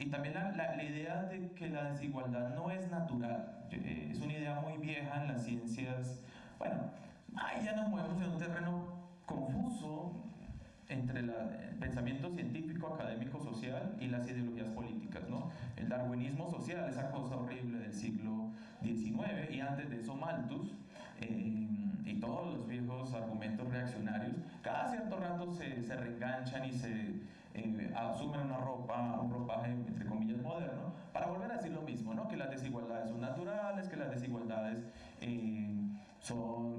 [SPEAKER 6] Y también la idea de que la desigualdad no es natural, es una idea muy vieja en las ciencias. Bueno, ahí ya nos movemos en un terreno confuso entre el pensamiento científico, académico, social y las ideologías políticas, ¿no? El darwinismo social, esa cosa horrible del siglo XIX, y antes de eso Malthus, y todos los viejos argumentos reaccionarios, cada cierto rato se reenganchan y se asumen un ropaje, entre comillas, moderno, para volver a decir lo mismo, ¿no? Que las desigualdades son naturales, que las desigualdades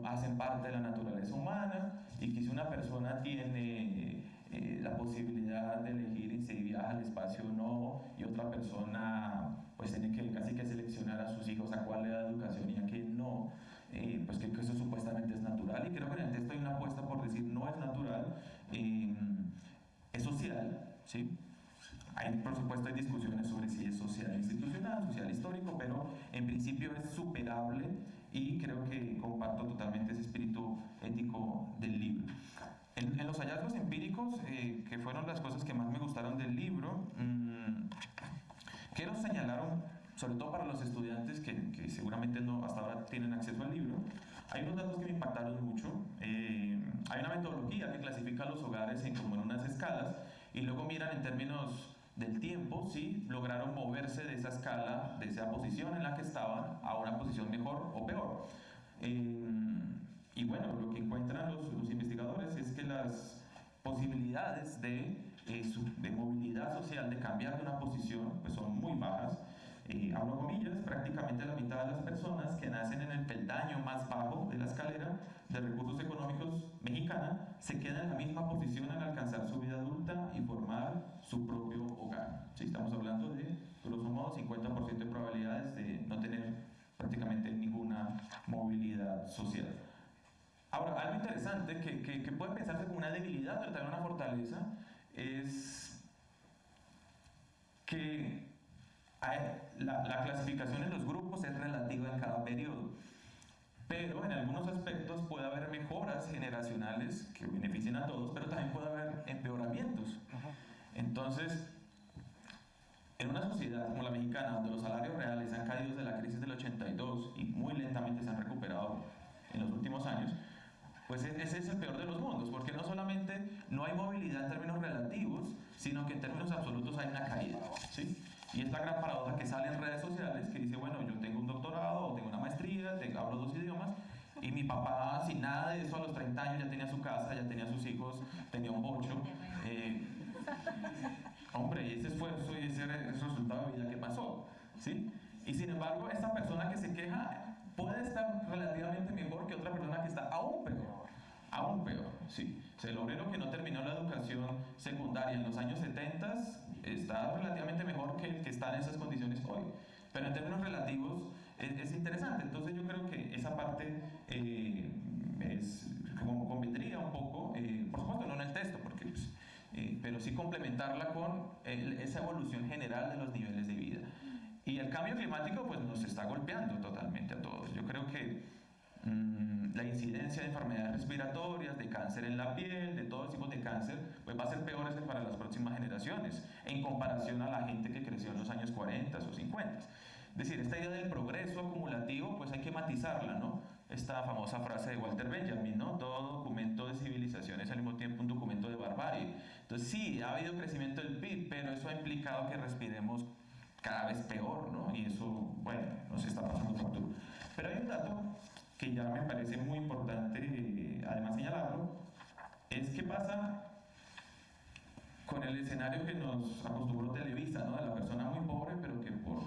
[SPEAKER 6] hacen parte de la naturaleza humana, y que si una persona tiene la posibilidad de elegir si viaja al espacio o no, y otra persona pues tiene que casi que seleccionar a sus hijos a cuál le da educación y a quién no, pues que eso supuestamente es natural. Y creo que en el texto hay una apuesta por decir no es natural, es social, ¿sí? Por supuesto hay discusiones sobre si es social institucional, social histórico, pero en principio es superable, y creo que comparto totalmente ese espíritu ético del libro. En los hallazgos empíricos, que fueron las cosas que más me gustaron del libro, quiero señalar, sobre todo para los estudiantes que seguramente no hasta ahora tienen acceso al libro, hay unos datos que me impactaron mucho. Hay una metodología que clasifica los hogares como en unas escalas, y luego miran en términos del tiempo si lograron moverse de esa escala, de esa posición en la que estaban, a una posición mejor o peor. Y bueno, lo que encuentran los investigadores es que las posibilidades de movilidad social, de cambiar de una posición, pues son muy bajas. Abro comillas, prácticamente la mitad de las personas que nacen en el peldaño más bajo de la escalera de recursos económicos mexicana se quedan en la misma posición al alcanzar su vida adulta y formar su propio hogar. ¿Sí? Estamos hablando de, grosso modo, 50% de probabilidades de no tener prácticamente ninguna movilidad social. Ahora, algo interesante que puede pensarse como una debilidad, pero también una fortaleza, es que la clasificación en los grupos es relativa en cada periodo, pero en algunos aspectos puede haber mejoras generacionales que beneficien a todos, pero también puede haber empeoramientos. Entonces, en una sociedad como la mexicana, donde los salarios reales han caído desde la crisis del 82 y muy lentamente se han recuperado en los últimos años, pues ese es el peor de los mundos, porque no solamente no hay movilidad en términos relativos, sino que en términos absolutos hay una caída, ¿sí? Y es la gran paradoja que sale en redes sociales, que dice, bueno, yo tengo un doctorado, o tengo una maestría, hablo 2 idiomas, y mi papá, sin nada de eso, a los 30 años ya tenía su casa, ya tenía sus hijos, tenía un bocho. Hombre, y ese esfuerzo y ese resultado de vida que pasó, ¿sí? Y sin embargo, esta persona que se queja puede estar relativamente mejor que otra persona que está aún peor, sí. O sea, el obrero que no terminó la educación secundaria en los años 70 está relativamente mejor que el que está en esas condiciones hoy. Pero en términos relativos es interesante. Entonces yo creo que esa parte como convendría un poco, por supuesto no en el texto, porque, pero sí complementarla con esa evolución general de los niveles de vida. Y el cambio climático pues nos está golpeando totalmente a todos. Yo creo que la incidencia de enfermedades respiratorias, de cáncer en la piel, de todos tipos de cáncer, pues va a ser peor para las próximas generaciones en comparación a la gente que creció en los años 40 o 50. Es decir, esta idea del progreso acumulativo pues hay que matizarla, ¿no? Esta famosa frase de Walter Benjamin, ¿no? Todo documento de civilización es al mismo tiempo un documento de barbarie. Entonces sí, ha habido crecimiento del PIB, pero eso ha implicado que respiremos cada vez peor, ¿no? Y eso, bueno, nos está pasando factura. Pero hay un dato que ya me parece muy importante, además señalarlo, es qué pasa con el escenario que nos acostumbró Televisa, ¿no? De la persona muy pobre, pero que por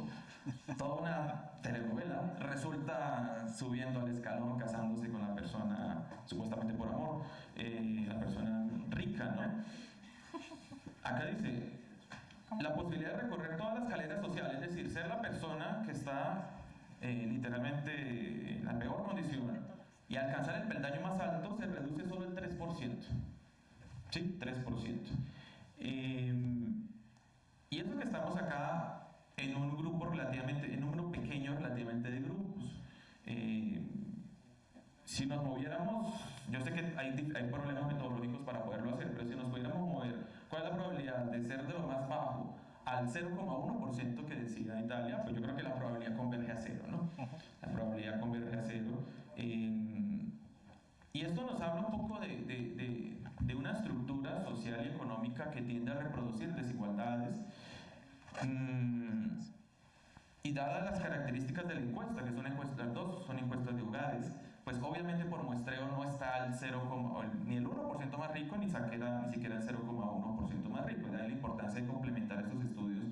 [SPEAKER 6] toda una telenovela resulta subiendo al escalón, casándose con la persona, supuestamente por amor, la persona rica, ¿no? Acá dice, la posibilidad de recorrer toda la escalera social, es decir, ser la persona que está literalmente en la peor condición y alcanzar el peldaño más alto, se reduce solo el 3%. ¿Sí? 3%. Y eso que estamos acá en un grupo en un grupo pequeño relativamente de grupos. Si nos moviéramos, yo sé que hay problemas metodológicos para poderlo hacer, pero si nos pudiéramos mover, ¿cuál es la probabilidad de ser de lo más bajo al 0,1% que decía Italia, pues yo creo que la probabilidad converge a cero, ¿no? La probabilidad converge a cero. Y esto nos habla un poco de una estructura social y económica que tiende a reproducir desigualdades. Y dadas las características de la encuesta, que son encuestas, las dos son encuestas de hogares, pues obviamente por muestreo no está el 0, ni el 1% más rico, ni siquiera el 0,1% más rico. De ahí la importancia de complementar estos estudios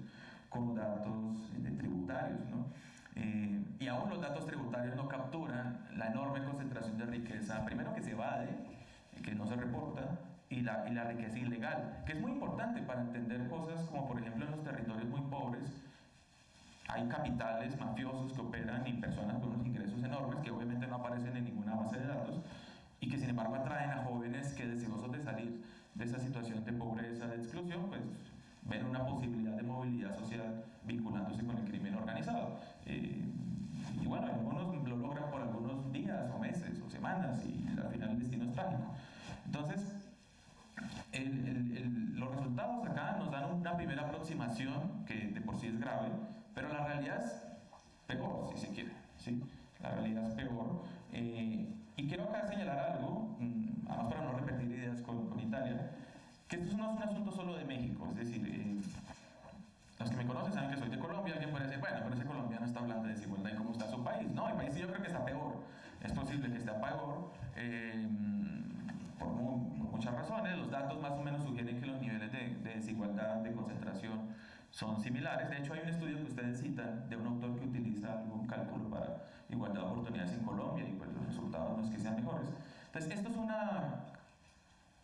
[SPEAKER 6] con datos tributarios, ¿no? Y aún los datos tributarios no capturan la enorme concentración de riqueza, primero que se evade, que no se reporta, y la riqueza ilegal, que es muy importante para entender cosas como, por ejemplo, en los territorios muy pobres, hay capitales mafiosos que operan y personas con unos ingresos enormes que obviamente no aparecen en ninguna base de datos y que sin embargo atraen a jóvenes que deseosos de salir de esa situación de pobreza, de exclusión, pues ven una posibilidad de movilidad social vinculándose con el crimen organizado. Y bueno, algunos lo logran por algunos días o meses o semanas y al final el destino es trágico. Entonces, los resultados acá nos dan una primera aproximación que de por sí es grave, pero la realidad es peor, si se quiere, ¿sí? La realidad es peor. Y quiero acá señalar algo, además para no repetir ideas con Italia, que esto no es un asunto solo de México, es decir, los que me conocen saben que soy de Colombia. Alguien puede decir, bueno, pero ese colombiano está hablando de desigualdad y cómo está su país. No, el país sí yo creo que está peor. Es posible que esté peor por muchas razones. Los datos más o menos sugieren que los niveles de desigualdad, de concentración, son similares. De hecho, hay un estudio que ustedes citan de un autor que utiliza algún cálculo para igualdad de oportunidades en Colombia y pues los resultados no es que sean mejores. Entonces, esto es un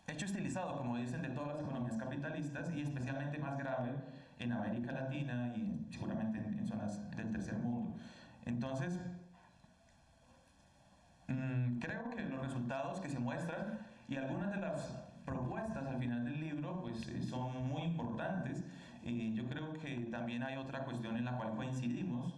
[SPEAKER 6] hecho estilizado, como dicen, de todas las economías capitalistas y especialmente más grave en América Latina y seguramente en zonas del tercer mundo. Entonces, creo que los resultados que se muestran y algunas de las propuestas al final del libro pues son muy importantes. Yo creo que también hay otra cuestión en la cual coincidimos,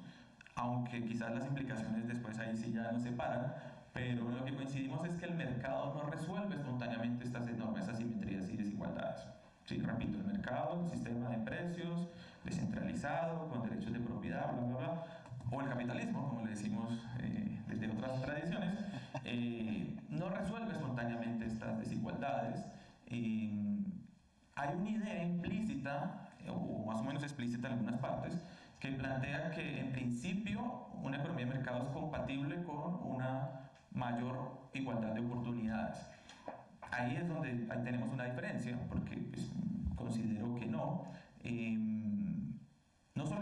[SPEAKER 6] aunque quizás las implicaciones después ahí sí ya nos separan, pero lo que coincidimos es que el mercado no resuelve espontáneamente estas enormes asimetrías y desigualdades. Sí, repito, el mercado, el sistema de precios, descentralizado, con derechos de propiedad, bla, bla, bla, o el capitalismo, como le decimos desde otras tradiciones, no resuelve espontáneamente estas desigualdades. Hay una idea implícita, o más o menos explícita en algunas partes, que plantea que en principio una economía de mercado es compatible con una mayor igualdad de oportunidades. Ahí es donde tenemos una diferencia, porque pues, considero que no. No solo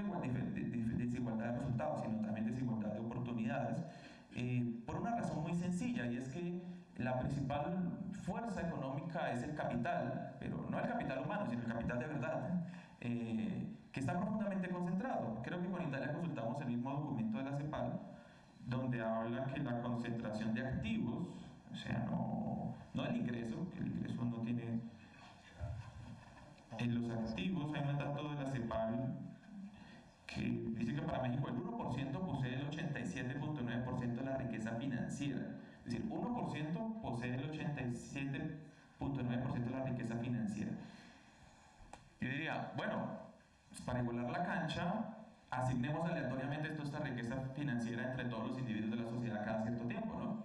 [SPEAKER 6] desigualdad de resultados, sino también desigualdad de oportunidades, por una razón muy sencilla, y es que la principal fuerza económica es el capital, pero no el capital humano, sino el capital de verdad, que está profundamente concentrado. Creo que con Italia consultamos el mismo documento de la CEPAL, donde habla que la concentración de activos, o sea, no el ingreso, que el ingreso no tiene... En los activos hay un dato de la CEPAL que dice que para México el 1% posee el 87.9% de la riqueza financiera. Es decir, 1% posee el 87.9% de la riqueza financiera. Yo diría, bueno, para igualar la cancha, asignemos aleatoriamente esta riqueza financiera entre todos los individuos de la sociedad cada cierto tiempo, ¿no?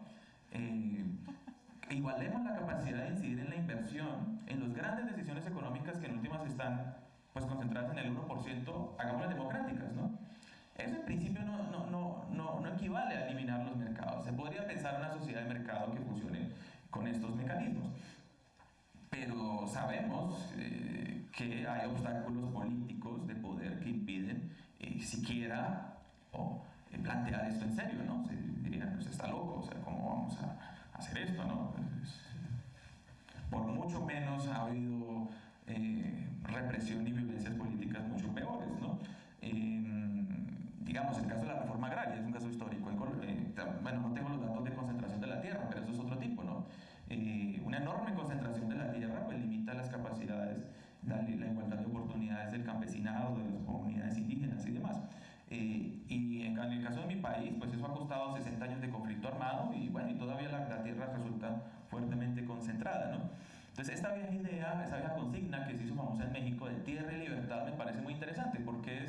[SPEAKER 6] Igualemos la capacidad de incidir en la inversión, en las grandes decisiones económicas que en últimas están pues concentradas en el 1%, hagámoslas democráticas, ¿no? Eso en principio no equivale a eliminar los mercados. Se podría pensar en una sociedad de mercado que funcione con estos mecanismos. Pero sabemos que hay obstáculos políticos de poder que impiden siquiera plantear esto en serio, ¿no? Se dirían, pues está loco, o sea, ¿cómo vamos a hacer esto, no? Por mucho menos ha habido represión y violencias políticas mucho peores, ¿no? Digamos, el caso de la reforma agraria es un caso histórico. Bueno, no tengo los datos de concentración de la tierra, pero eso es otro tipo, ¿no? Una enorme concentración de la tierra pues limita las capacidades, la igualdad de oportunidades del campesinado, de las comunidades indígenas y demás. Y en el caso de mi país, pues eso ha costado 60 años de conflicto armado y bueno, y todavía la tierra resulta fuertemente concentrada, ¿no? Entonces, esta vieja idea, esa vieja consigna que se hizo famosa en México de tierra y libertad me parece muy interesante porque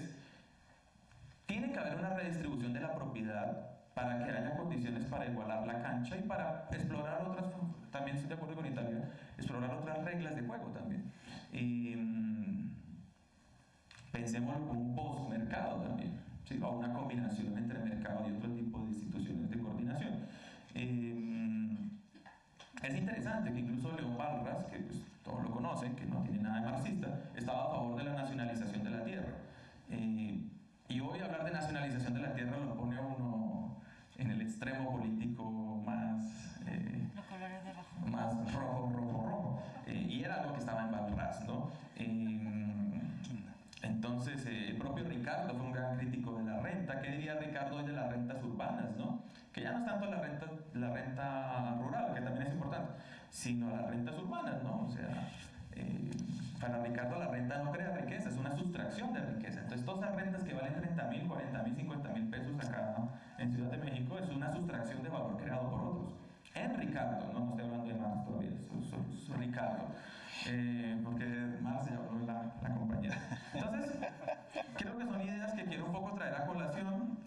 [SPEAKER 6] tiene que haber una redistribución de la propiedad para que haya condiciones para igualar la cancha y para explorar otras, también estoy de acuerdo con Italia, explorar otras reglas de juego también. Pensémoslo como un post-mercado también, ¿sí? O una combinación entre mercado y otro tipo de instituciones de coordinación. Es interesante que incluso León Barras, que pues, todos lo conocen, que no tiene nada de marxista, estaba a favor de la nacionalización de la tierra. Y hoy hablar de nacionalización de la tierra lo pone a uno en el extremo político más, más rojo. Y era algo que estaba en Barras, ¿no? Entonces, el propio Ricardo fue un gran crítico de la renta. ¿Qué diría Ricardo hoy de las rentas urbanas, no? Que ya no es tanto la renta rural, que también es importante, sino las rentas urbanas, ¿no? O sea, para Ricardo la renta no crea riqueza, es una sustracción de riqueza. Entonces, todas las rentas que valen 30.000, 40.000, 50.000 pesos acá en Ciudad de México es una sustracción de valor creado por otros. En Ricardo, no estoy hablando de Marx todavía, es Ricardo. Porque Marx ya habló la compañera. Entonces, creo que son ideas que quiero un poco traer a colación.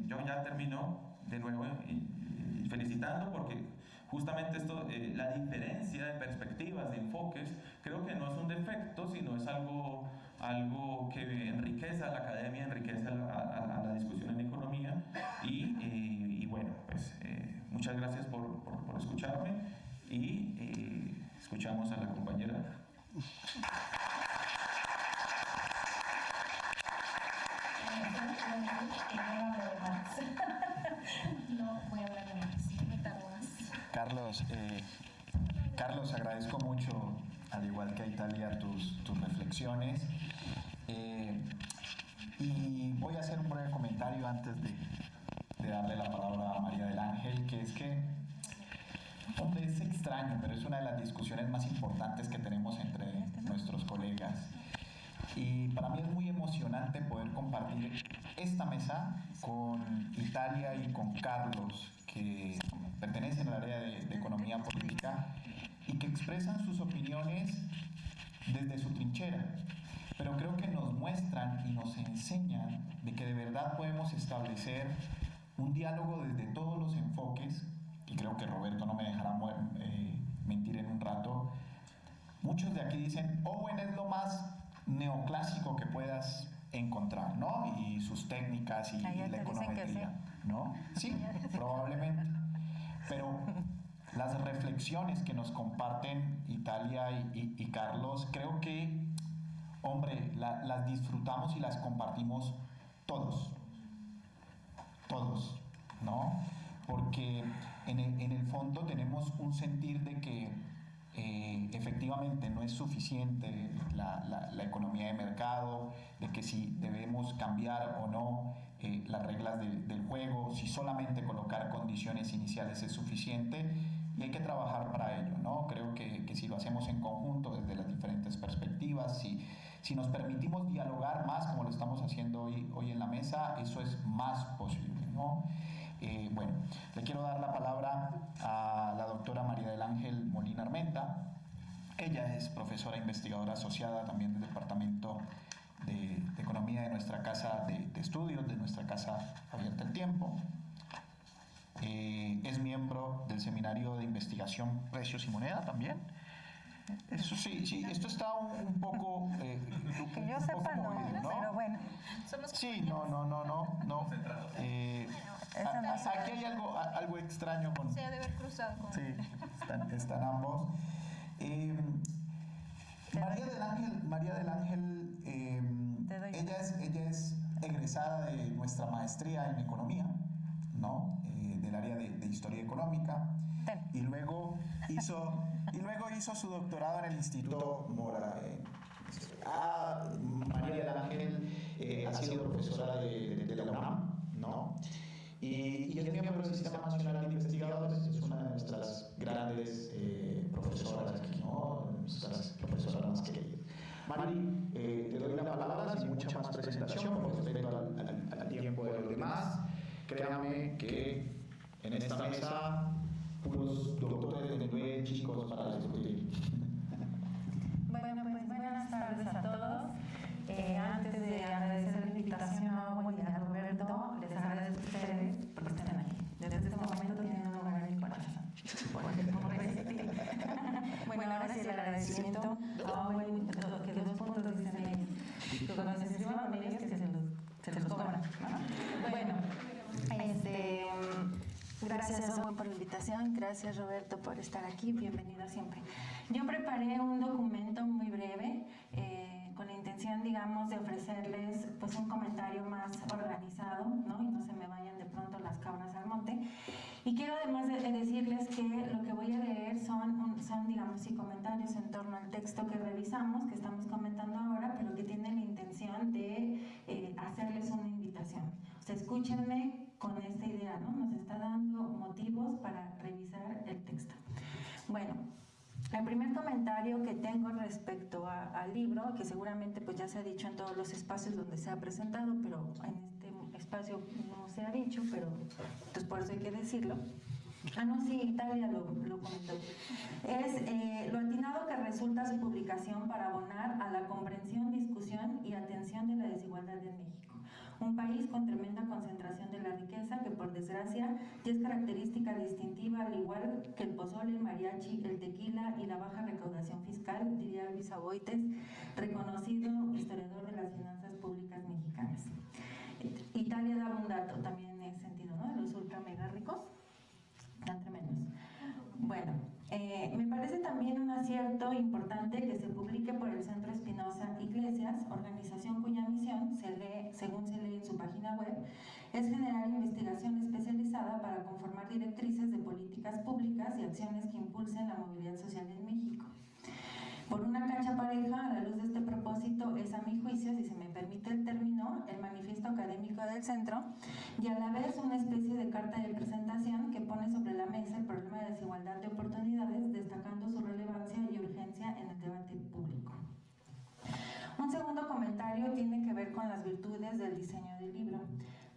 [SPEAKER 6] Yo ya termino de nuevo y felicitando porque justamente esto, la diferencia de perspectivas, de enfoques, creo que no es un defecto, sino es algo que enriquece a la academia, enriquece a la discusión en economía. Y bueno, pues muchas gracias por escucharme y escuchamos a la compañera.
[SPEAKER 5] No voy a hablar de Marx, me tardo más.
[SPEAKER 1] Carlos, agradezco mucho, al igual que a Italia, tus reflexiones. Y voy a hacer un breve comentario antes de darle la palabra a María del Ángel, que es que, hombre, es extraño, pero es una de las discusiones más importantes que tenemos entre nuestros colegas. Y para mí es muy emocionante poder compartir esta mesa con Italia y con Carlos, que pertenecen al área de economía política y que expresan sus opiniones desde su trinchera. Pero creo que nos muestran y nos enseñan de que de verdad podemos establecer un diálogo desde todos los enfoques, y creo que Roberto no me dejará mentir en un rato. Muchos de aquí dicen, Owen es lo más neoclásico que puedas encontrar, ¿no? Y sus técnicas y la econometría, ¿no? Sí, probablemente. Pero las reflexiones que nos comparten Italia y Carlos, creo que, hombre, las disfrutamos y las compartimos todos, ¿no? Porque en el fondo tenemos un sentir de que efectivamente no es suficiente la economía de mercado, de que si debemos cambiar o no las reglas del juego, si solamente colocar condiciones iniciales es suficiente, y hay que trabajar para ello, ¿no? Creo que si lo hacemos en conjunto desde las diferentes perspectivas, si nos permitimos dialogar más como lo estamos haciendo hoy en la mesa, eso es más posible, ¿no? Bueno, le quiero dar la palabra a la doctora María del Ángel Molina Armenta. Ella es profesora investigadora asociada también del Departamento de Economía de nuestra Casa de Estudios, de nuestra Casa Abierta al Tiempo. Es miembro del Seminario de Investigación Precios y Moneda también. Eso sí, esto está un poco...
[SPEAKER 7] que yo sepa no, pero bueno.
[SPEAKER 1] Sí, no. Aquí hay algo extraño con...
[SPEAKER 5] Se ha de haber cruzado con...
[SPEAKER 1] Sí, están ambos. María del Ángel, ella es egresada de nuestra maestría en economía, ¿no? Del área de historia económica. Y luego hizo su doctorado en el Instituto Mora. María del Ángel ha sido profesora de la UNAM, ¿no? Y es miembro del Sistema Nacional de Investigadores, es una de nuestras grandes profesoras aquí, ¿no? Nuestras profesoras más queridas. Mari, te doy la palabra sin mucha más presentación por respeto al tiempo de los demás. Créame que en esta mesa puros doctores de 9 chicos para discutir.
[SPEAKER 7] Bueno, pues buenas tardes a todos. Antes de agradecer la invitación a Owen y a Roberto, les agradezco a ustedes porque están aquí. Desde este momento tienen un lugar en mi corazón. Bueno, ahora sí el agradecimiento a Owen, que 2 puntos dicen ellos. Que cuando se escriban con ellos, que se los cobran, ¿no? Bueno, gracias Owen por la invitación, gracias Roberto por estar aquí, bienvenido siempre. Yo preparé un documento muy breve con la intención, digamos, de ofrecerles pues un comentario más organizado, ¿no? Y no se me vayan de pronto las cabras al monte. Y quiero además de decirles que lo que voy a leer son digamos, sí, comentarios en torno al texto que revisamos, que estamos comentando ahora, pero que tienen la intención de hacerles una invitación. O sea, escúchenme con esta idea, ¿no? Nos está dando motivos para revisar el texto. Bueno, el primer comentario que tengo respecto al libro, que seguramente pues ya se ha dicho en todos los espacios donde se ha presentado, pero en este espacio no se ha dicho, pero entonces por eso hay que decirlo. No, sí, Italia lo comentó. Es lo atinado que resulta su publicación para abonar a la comprensión, discusión y atención de la desigualdad en México. Un país con tremenda concentración de la riqueza que, por desgracia, ya es característica distintiva, al igual que el pozole, el mariachi, el tequila y la baja recaudación fiscal, diría Luis Aboites, reconocido historiador de las finanzas públicas mexicanas. Italia daba un dato también en ese sentido, ¿no? De los ultra mega ricos. Tan tremendos. Bueno, me parece también un acierto importante que se publique por el Centro Espinosa Iglesias, organización cuya misión, según se lee en su página web, es generar investigación especializada para conformar directrices de políticas públicas y acciones que impulsen la movilidad social en México. Por una cancha pareja, a la luz de este propósito, es a mi juicio, si se me permite el término, el manifiesto académico del centro y a la vez una especie de carta de presentación que pone sobre la mesa el problema de desigualdad de oportunidades, destacando su relevancia y urgencia en el debate público. Un segundo comentario tiene que ver con las virtudes del diseño del libro.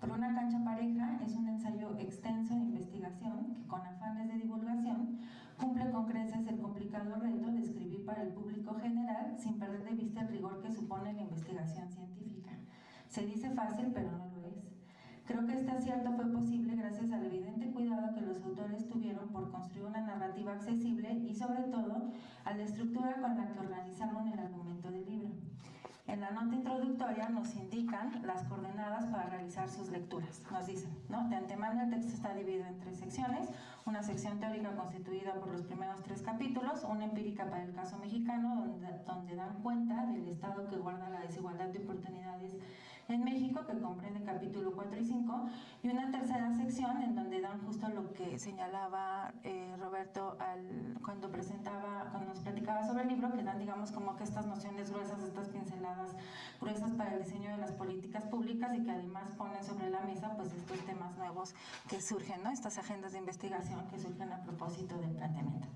[SPEAKER 7] Por una cancha pareja es un ensayo extenso de investigación que, con afanes de divulgación, cumple con creces el complicado reto de escribir para el público general sin perder de vista el rigor que supone la investigación científica. Se dice fácil, pero no lo es. Creo que este acierto fue posible gracias al evidente cuidado que los autores tuvieron por construir una narrativa accesible y, sobre todo, a la estructura con la que organizaron el argumento del libro. En la nota introductoria nos indican las coordenadas para realizar sus lecturas. Nos dicen, ¿no? De antemano el texto está dividido en 3 secciones, una sección teórica constituida por los primeros 3 capítulos, una empírica para el caso mexicano, donde dan cuenta del estado que guarda la desigualdad de oportunidades en México, que comprende capítulo 4 y 5, y una tercera sección en donde dan justo lo que señalaba Roberto cuando nos platicaba sobre el libro, que dan, digamos, como que estas nociones gruesas, estas pinceladas gruesas para el diseño de las políticas públicas y que además ponen sobre la mesa pues estos temas nuevos que surgen, ¿no? Estas agendas de investigación que surgen a propósito del planteamiento.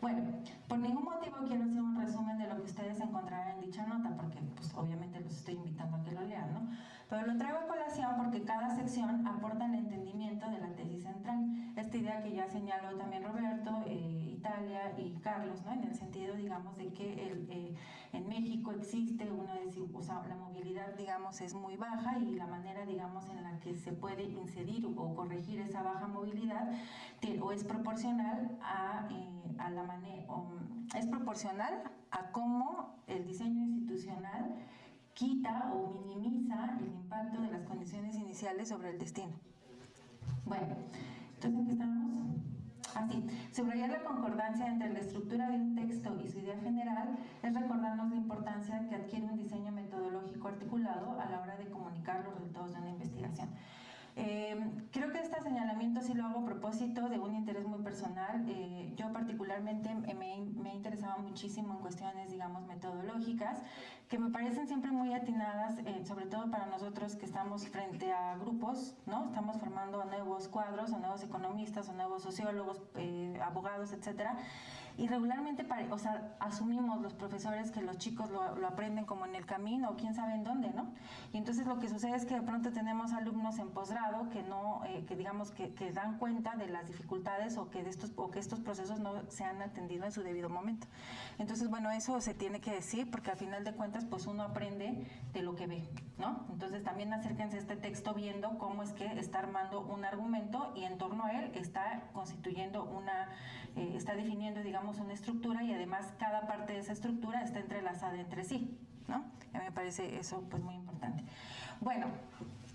[SPEAKER 7] Bueno, por ningún motivo quiero hacer un resumen de lo que ustedes encontrarán en dicha nota, porque pues obviamente los estoy invitando a que lo lean, ¿no? Pero lo traigo a colación porque cada sección aporta el entendimiento de la tesis central. Esta idea que ya señaló también Roberto, Italia y Carlos, ¿no? En el sentido, digamos, de que en México existe la movilidad, digamos, es muy baja y la manera, digamos, en la que se puede inserir o corregir esa baja movilidad o es proporcional es proporcional a cómo el diseño institucional quita o minimiza el impacto de las condiciones iniciales sobre el destino. Bueno, entonces aquí estamos. Así, subrayar la concordancia entre la estructura de un texto y su idea general es recordarnos la importancia que adquiere un diseño metodológico articulado a la hora de comunicar los resultados de una investigación. Creo que este señalamiento sí lo hago a propósito de un interés muy personal. Yo particularmente me he interesado muchísimo en cuestiones, digamos, metodológicas, que me parecen siempre muy atinadas, sobre todo para nosotros que estamos frente a grupos, ¿no? Estamos formando nuevos cuadros, o nuevos economistas, o nuevos sociólogos, abogados, etcétera. Y regularmente, o sea, asumimos los profesores que los chicos lo aprenden como en el camino o quién sabe en dónde, ¿no? Y entonces lo que sucede es que de pronto tenemos alumnos en posgrado que no, que digamos que dan cuenta de las dificultades o que estos procesos no se han atendido en su debido momento. Entonces, bueno, eso se tiene que decir porque al final de cuentas, pues uno aprende de lo que ve, ¿no? Entonces también acérquense a este texto viendo cómo es que está armando un argumento y en torno a él está constituyendo está definiendo, digamos, una estructura y además cada parte de esa estructura está entrelazada entre sí, ¿no? A mí me parece eso pues muy importante. Bueno,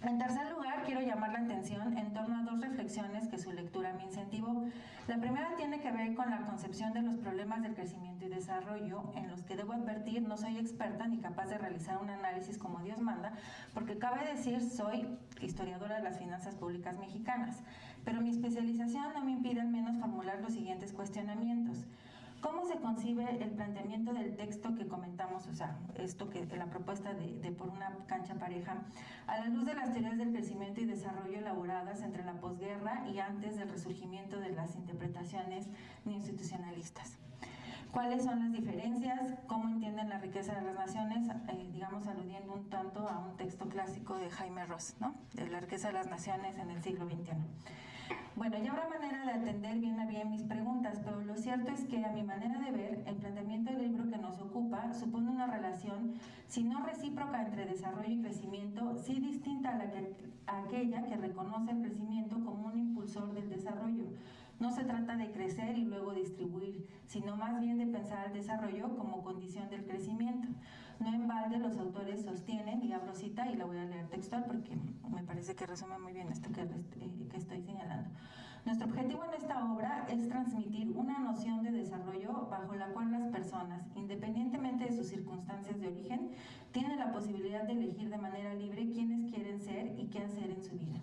[SPEAKER 7] en tercer lugar, quiero llamar la atención en torno a dos reflexiones que su lectura me incentivó. La primera tiene que ver con la concepción de los problemas del crecimiento y desarrollo, en los que debo advertir no soy experta ni capaz de realizar un análisis como Dios manda, porque cabe decir soy historiadora de las finanzas públicas mexicanas, pero mi especialización no me impide al menos formular los siguientes cuestionamientos. ¿Cómo se concibe el planteamiento del texto que comentamos, o sea, esto que la propuesta de por una cancha pareja, a la luz de las teorías del crecimiento y desarrollo elaboradas entre la posguerra y antes del resurgimiento de las interpretaciones institucionalistas? ¿Cuáles son las diferencias? ¿Cómo entienden la riqueza de las naciones? Digamos, aludiendo un tanto a un texto clásico de Jaime Ross, ¿no? De la riqueza de las naciones en el siglo XXI. Bueno, ya habrá manera de atender bien a bien mis preguntas, pero lo cierto es que a mi manera de ver, el planteamiento del libro que nos ocupa supone una relación, si no recíproca entre desarrollo y crecimiento, sí distinta a aquella que reconoce el crecimiento como un impulsor del desarrollo. No se trata de crecer y luego distribuir, sino más bien de pensar el desarrollo como condición del crecimiento. No en balde los autores sostienen, y abro cita y la voy a leer textual porque me parece que resume muy bien esto que estoy señalando. Nuestro objetivo en esta obra es transmitir una noción de desarrollo bajo la cual las personas, independientemente de sus circunstancias de origen, tienen la posibilidad de elegir de manera libre quiénes quieren ser y qué hacer en su vida.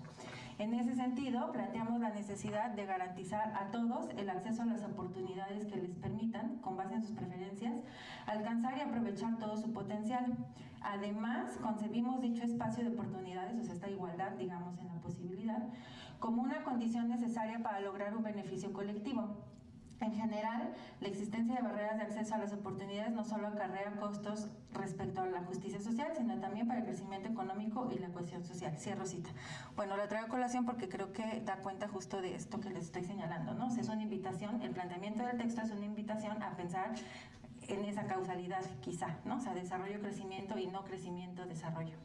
[SPEAKER 7] En ese sentido, planteamos la necesidad de garantizar a todos el acceso a las oportunidades que les permitan, con base en sus preferencias, alcanzar y aprovechar todo su potencial. Además, concebimos dicho espacio de oportunidades, o sea, esta igualdad, digamos, en la posibilidad, como una condición necesaria para lograr un beneficio colectivo. En general, la existencia de barreras de acceso a las oportunidades no solo acarrea costos respecto a la justicia social, sino también para el crecimiento económico y la cohesión social. Cierro cita. Bueno, la traigo a colación porque creo que da cuenta justo de esto que les estoy señalando, ¿no? O sea, es una invitación, el planteamiento del texto es una invitación a pensar en esa causalidad quizá, ¿no? O sea, desarrollo, crecimiento y no crecimiento, desarrollo.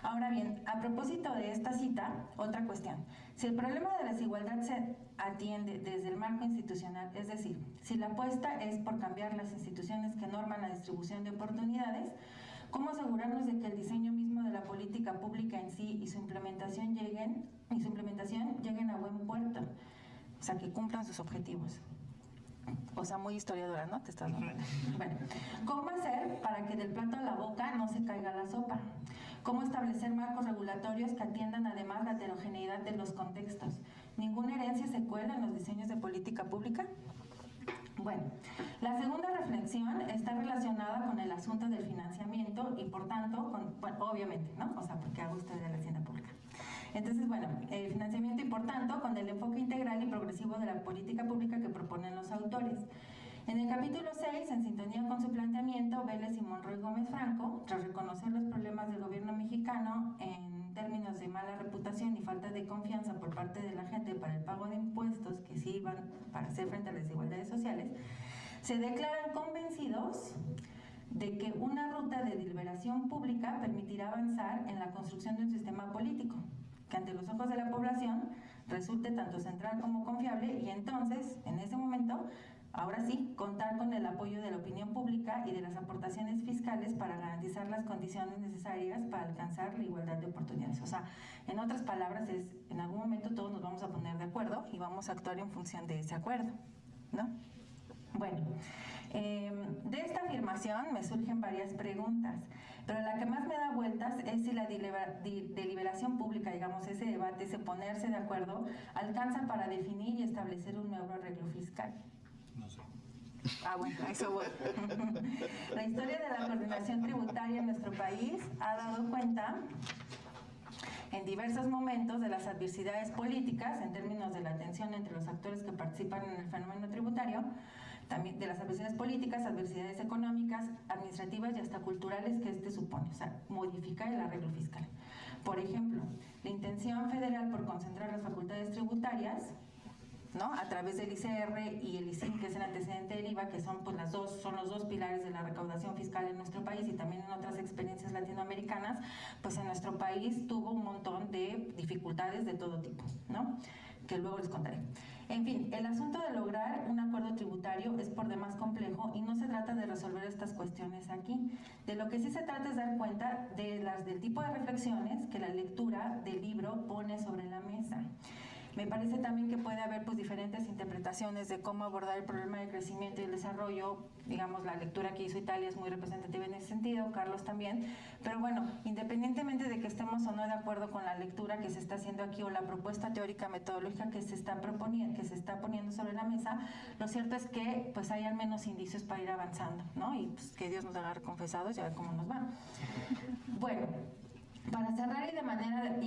[SPEAKER 7] Ahora bien, a propósito de esta cita, otra cuestión. Si el problema de la desigualdad se atiende desde el marco institucional, es decir, si la apuesta es por cambiar las instituciones que norman la distribución de oportunidades, ¿cómo asegurarnos de que el diseño mismo de la política pública en sí y su implementación lleguen a buen puerto? O sea, que cumplan sus objetivos. O sea, muy historiadora, ¿no? Te estás dando. Bueno, ¿cómo hacer para que del plato a la boca no se caiga la sopa? ¿Cómo establecer marcos regulatorios que atiendan además la heterogeneidad de los contextos? ¿Ninguna herencia se cuela en los diseños de política pública? Bueno, la segunda reflexión está relacionada con el asunto del financiamiento y por tanto, obviamente, ¿no? O sea, porque hago historia de la hacienda pública. Entonces, bueno, el financiamiento y por tanto con el enfoque integral y progresivo de la política pública que proponen los autores. En el capítulo 6, en sintonía con su planteamiento, Vélez y Monroy Gómez Franco, tras reconocer los problemas del gobierno mexicano en términos de mala reputación y falta de confianza por parte de la gente para el pago de impuestos que sirvan para hacer frente a las desigualdades sociales, se declaran convencidos de que una ruta de deliberación pública permitirá avanzar en la construcción de un sistema político que ante los ojos de la población resulte tanto central como confiable y entonces, en ese momento, ahora sí, contar con el apoyo de la opinión pública y de las aportaciones fiscales para garantizar las condiciones necesarias para alcanzar la igualdad de oportunidades. O sea, en otras palabras, en algún momento todos nos vamos a poner de acuerdo y vamos a actuar en función de ese acuerdo, ¿no? Bueno, de esta afirmación me surgen varias preguntas, pero la que más me da vueltas es si la deliberación pública, digamos, ese debate, ese ponerse de acuerdo, alcanza para definir y establecer un nuevo arreglo fiscal.
[SPEAKER 2] No sé.
[SPEAKER 7] Ah, bueno, a eso voy. La historia de la coordinación tributaria en nuestro país ha dado cuenta en diversos momentos de las adversidades políticas en términos de la tensión entre los actores que participan en el fenómeno tributario, también de las adversidades políticas, adversidades económicas, administrativas y hasta culturales que este supone, o sea, modificar el arreglo fiscal. Por ejemplo, la intención federal por concentrar las facultades tributarias, ¿no?, a través del ICR y el ICIN, que es el antecedente del IVA, que son, pues, son los dos pilares de la recaudación fiscal en nuestro país y también en otras experiencias latinoamericanas, pues en nuestro país tuvo un montón de dificultades de todo tipo, ¿no?, que luego les contaré. En fin, el asunto de lograr un acuerdo tributario es por demás complejo y no se trata de resolver estas cuestiones aquí. De lo que sí se trata es dar cuenta del tipo de reflexiones que la lectura del libro pone sobre la mesa. Me parece también que puede haber, pues, diferentes interpretaciones de cómo abordar el problema del crecimiento y el desarrollo. Digamos, la lectura que hizo Italia es muy representativa en ese sentido, Carlos también, pero bueno, independientemente de que estemos o no de acuerdo con la lectura que se está haciendo aquí o la propuesta teórica metodológica que se está proponiendo, que se está poniendo sobre la mesa, lo cierto es que, pues, hay al menos indicios para ir avanzando, ¿no? Y pues que Dios nos agarre confesados y a ver cómo nos va. Bueno, para cerrar y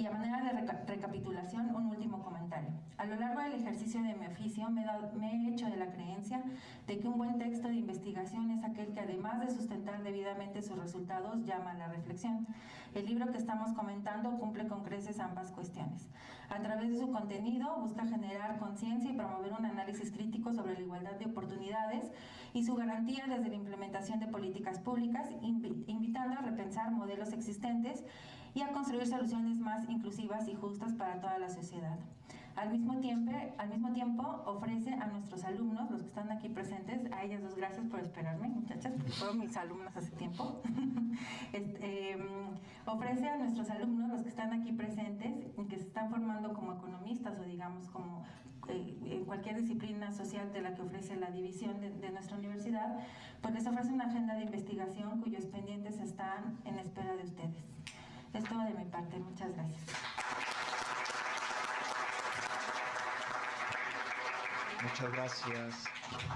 [SPEAKER 7] a manera de recapitulación, un último comentario. A lo largo del ejercicio de mi oficio me he hecho de la creencia de que un buen texto de investigación es aquel que, además de sustentar debidamente sus resultados, llama a la reflexión. El libro que estamos comentando cumple con creces ambas cuestiones. A través de su contenido busca generar conciencia y promover un análisis crítico sobre la igualdad de oportunidades y su garantía desde la implementación de políticas públicas, invitando a repensar modelos existentes y a construir soluciones más inclusivas y justas para toda la sociedad. Al mismo tiempo ofrece a nuestros alumnos, los que están aquí presentes, a ellas dos, gracias por esperarme, muchachas, porque fueron mis alumnas hace tiempo. Ofrece a nuestros alumnos, los que están aquí presentes, que se están formando como economistas o digamos como en cualquier disciplina social de la que ofrece la división de nuestra universidad, pues les ofrece una agenda de investigación cuyos pendientes están en espera de ustedes. Es todo de mi parte, muchas gracias.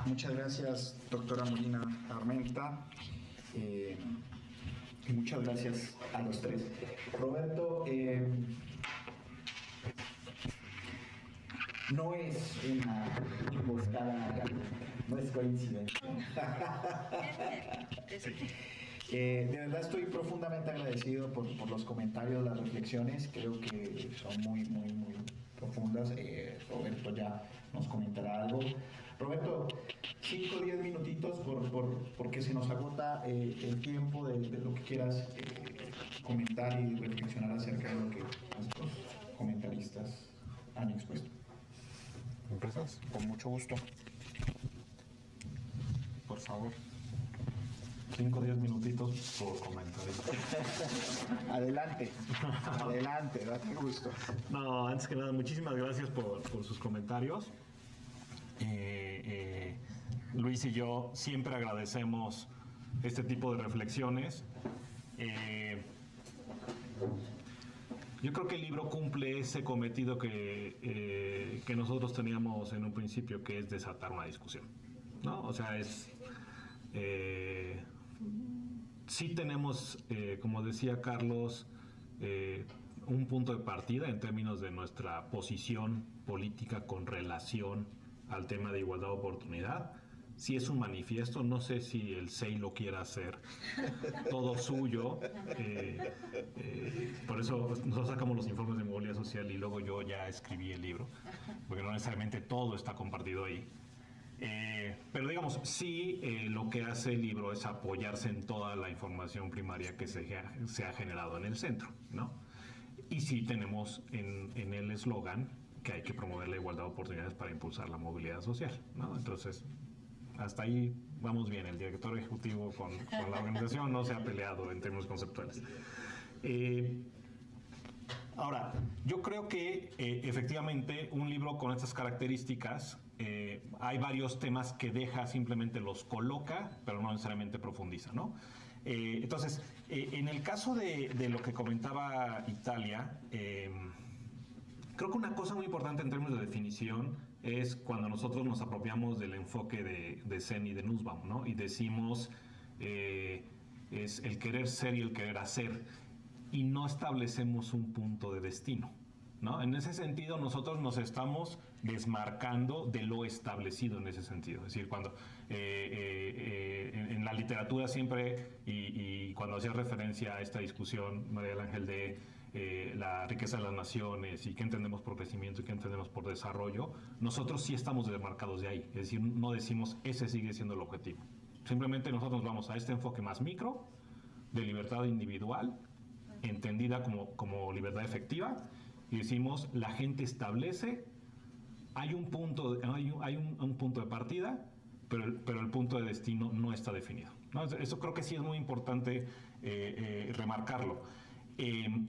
[SPEAKER 8] Muchas gracias, doctora Molina Armenta. Y muchas gracias a los tres. Roberto, no es una emboscada, no es coincidencia. De verdad estoy profundamente agradecido por los comentarios, las reflexiones, creo que son muy profundas. Roberto ya nos comentará algo. Roberto, 5 o 10 minutitos porque se nos agota el tiempo de lo que quieras comentar y reflexionar acerca de lo que nuestros comentaristas han expuesto.
[SPEAKER 2] ¿Empresas?
[SPEAKER 8] Con mucho gusto. Por favor.
[SPEAKER 3] 5 o 10 minutitos por comentario.
[SPEAKER 8] Adelante, date gusto.
[SPEAKER 3] No, antes que nada, muchísimas gracias por sus comentarios. Luis y yo siempre agradecemos este tipo de reflexiones. Yo creo que el libro cumple ese cometido que nosotros teníamos en un principio, que es desatar una discusión, ¿no? O sea, sí tenemos, como decía Carlos, un punto de partida en términos de nuestra posición política con relación al tema de igualdad de oportunidad. Sí es un manifiesto, no sé si el SEI lo quiera hacer todo suyo, por eso nosotros sacamos los informes de movilidad social y luego yo ya escribí el libro, porque no necesariamente todo está compartido ahí. Pero digamos, sí, lo que hace el libro es apoyarse en toda la información primaria que se ha generado en el centro, ¿no? Y sí tenemos en el eslogan que hay que promover la igualdad de oportunidades para impulsar la movilidad social, ¿no? Entonces, hasta ahí vamos bien. El director ejecutivo con la organización no se ha peleado en términos conceptuales. Ahora, yo creo que efectivamente un libro con estas características, hay varios temas que deja, simplemente los coloca, pero no necesariamente profundiza, ¿no? Entonces, en el caso de lo que comentaba Italia, creo que una cosa muy importante en términos de definición es cuando nosotros nos apropiamos del enfoque de Sen y de Nussbaum, ¿no? Y decimos, es el querer ser y el querer hacer, y no establecemos un punto de destino, ¿no? En ese sentido, nosotros nos estamos desmarcando de lo establecido en ese sentido. Es decir, cuando en la literatura siempre, y cuando hacía referencia a esta discusión, María del Ángel, de la riqueza de las naciones y qué entendemos por crecimiento y qué entendemos por desarrollo, nosotros sí estamos desmarcados de ahí. Es decir, no decimos ese sigue siendo el objetivo. Simplemente nosotros vamos a este enfoque más micro de libertad individual, entendida como libertad efectiva, y decimos, la gente establece, hay un punto de partida, pero el punto de destino no está definido, ¿no? Eso creo que sí es muy importante remarcarlo.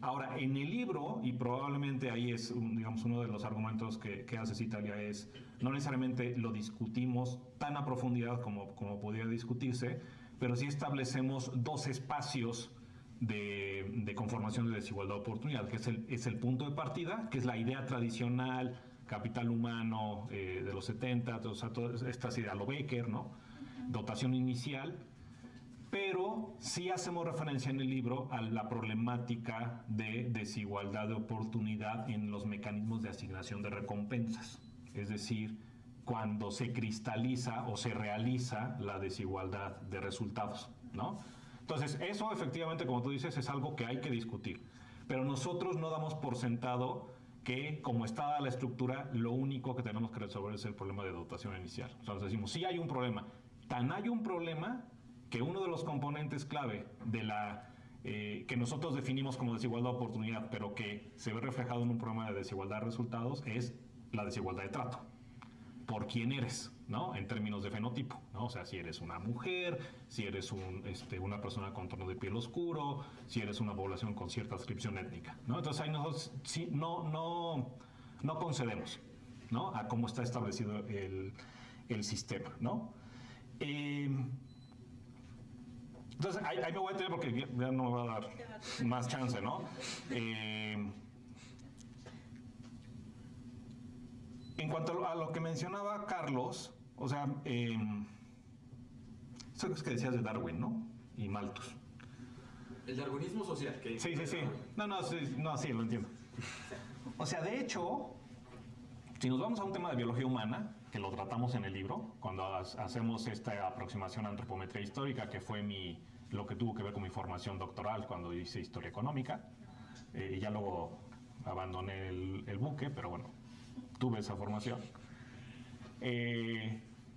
[SPEAKER 3] Ahora, en el libro, y probablemente ahí es uno de los argumentos que hace Citalia, es no necesariamente lo discutimos tan a profundidad como podría discutirse, pero sí establecemos dos espacios de conformación de desigualdad de oportunidad, que es el punto de partida, que es la idea tradicional, capital humano de los 70, o sea, todas estas ideas, lo Becker, ¿no? Dotación inicial, pero sí hacemos referencia en el libro a la problemática de desigualdad de oportunidad en los mecanismos de asignación de recompensas, es decir, cuando se cristaliza o se realiza la desigualdad de resultados, ¿no? Entonces, eso efectivamente, como tú dices, es algo que hay que discutir. Pero nosotros no damos por sentado que, como está la estructura, lo único que tenemos que resolver es el problema de dotación inicial. Entonces decimos, sí hay un problema. Tan hay un problema que uno de los componentes clave de la que nosotros definimos como desigualdad de oportunidad, pero que se ve reflejado en un problema de desigualdad de resultados, es la desigualdad de trato. Por quién eres, ¿no? En términos de fenotipo, ¿no? O sea, si eres una mujer, si eres una persona con tono de piel oscuro, si eres una población con cierta adscripción étnica, ¿no? Entonces ahí nosotros sí, no concedemos, ¿no? A cómo está establecido el sistema, ¿no? Entonces ahí me voy a detener porque ya no me va a dar más chance, ¿no? En cuanto a lo que mencionaba Carlos, o sea, eso es que decías de Darwin, ¿no? Y Malthus.
[SPEAKER 6] El darwinismo social.
[SPEAKER 3] Sí. No, sí, lo entiendo. O sea, de hecho, si nos vamos a un tema de biología humana, que lo tratamos en el libro, cuando hacemos esta aproximación a antropometría histórica, que fue lo que tuvo que ver con mi formación doctoral cuando hice historia económica, y ya luego abandoné el buque, pero bueno, tuve esa formación.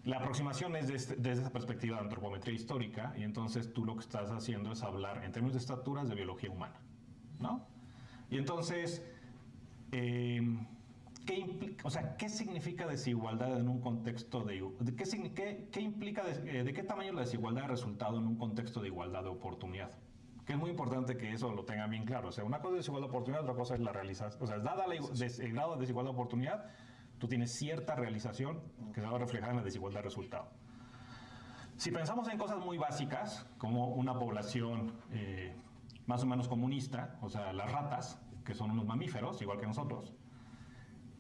[SPEAKER 3] La aproximación es desde esa perspectiva de antropometría histórica, y entonces tú lo que estás haciendo es hablar en términos de estaturas de biología humana, ¿no? Y entonces, ¿qué significa desigualdad en un contexto ¿qué implica de qué tamaño es la desigualdad de resultado en un contexto de igualdad de oportunidad? Que es muy importante que eso lo tengan bien claro. O sea, una cosa es desigualdad de oportunidad, otra cosa es la realización. O sea, dada el grado de desigualdad de oportunidad, tú tienes cierta realización que se va a reflejar en la desigualdad de resultado. Si pensamos en cosas muy básicas, como una población más o menos comunista, o sea, las ratas, que son unos mamíferos, igual que nosotros,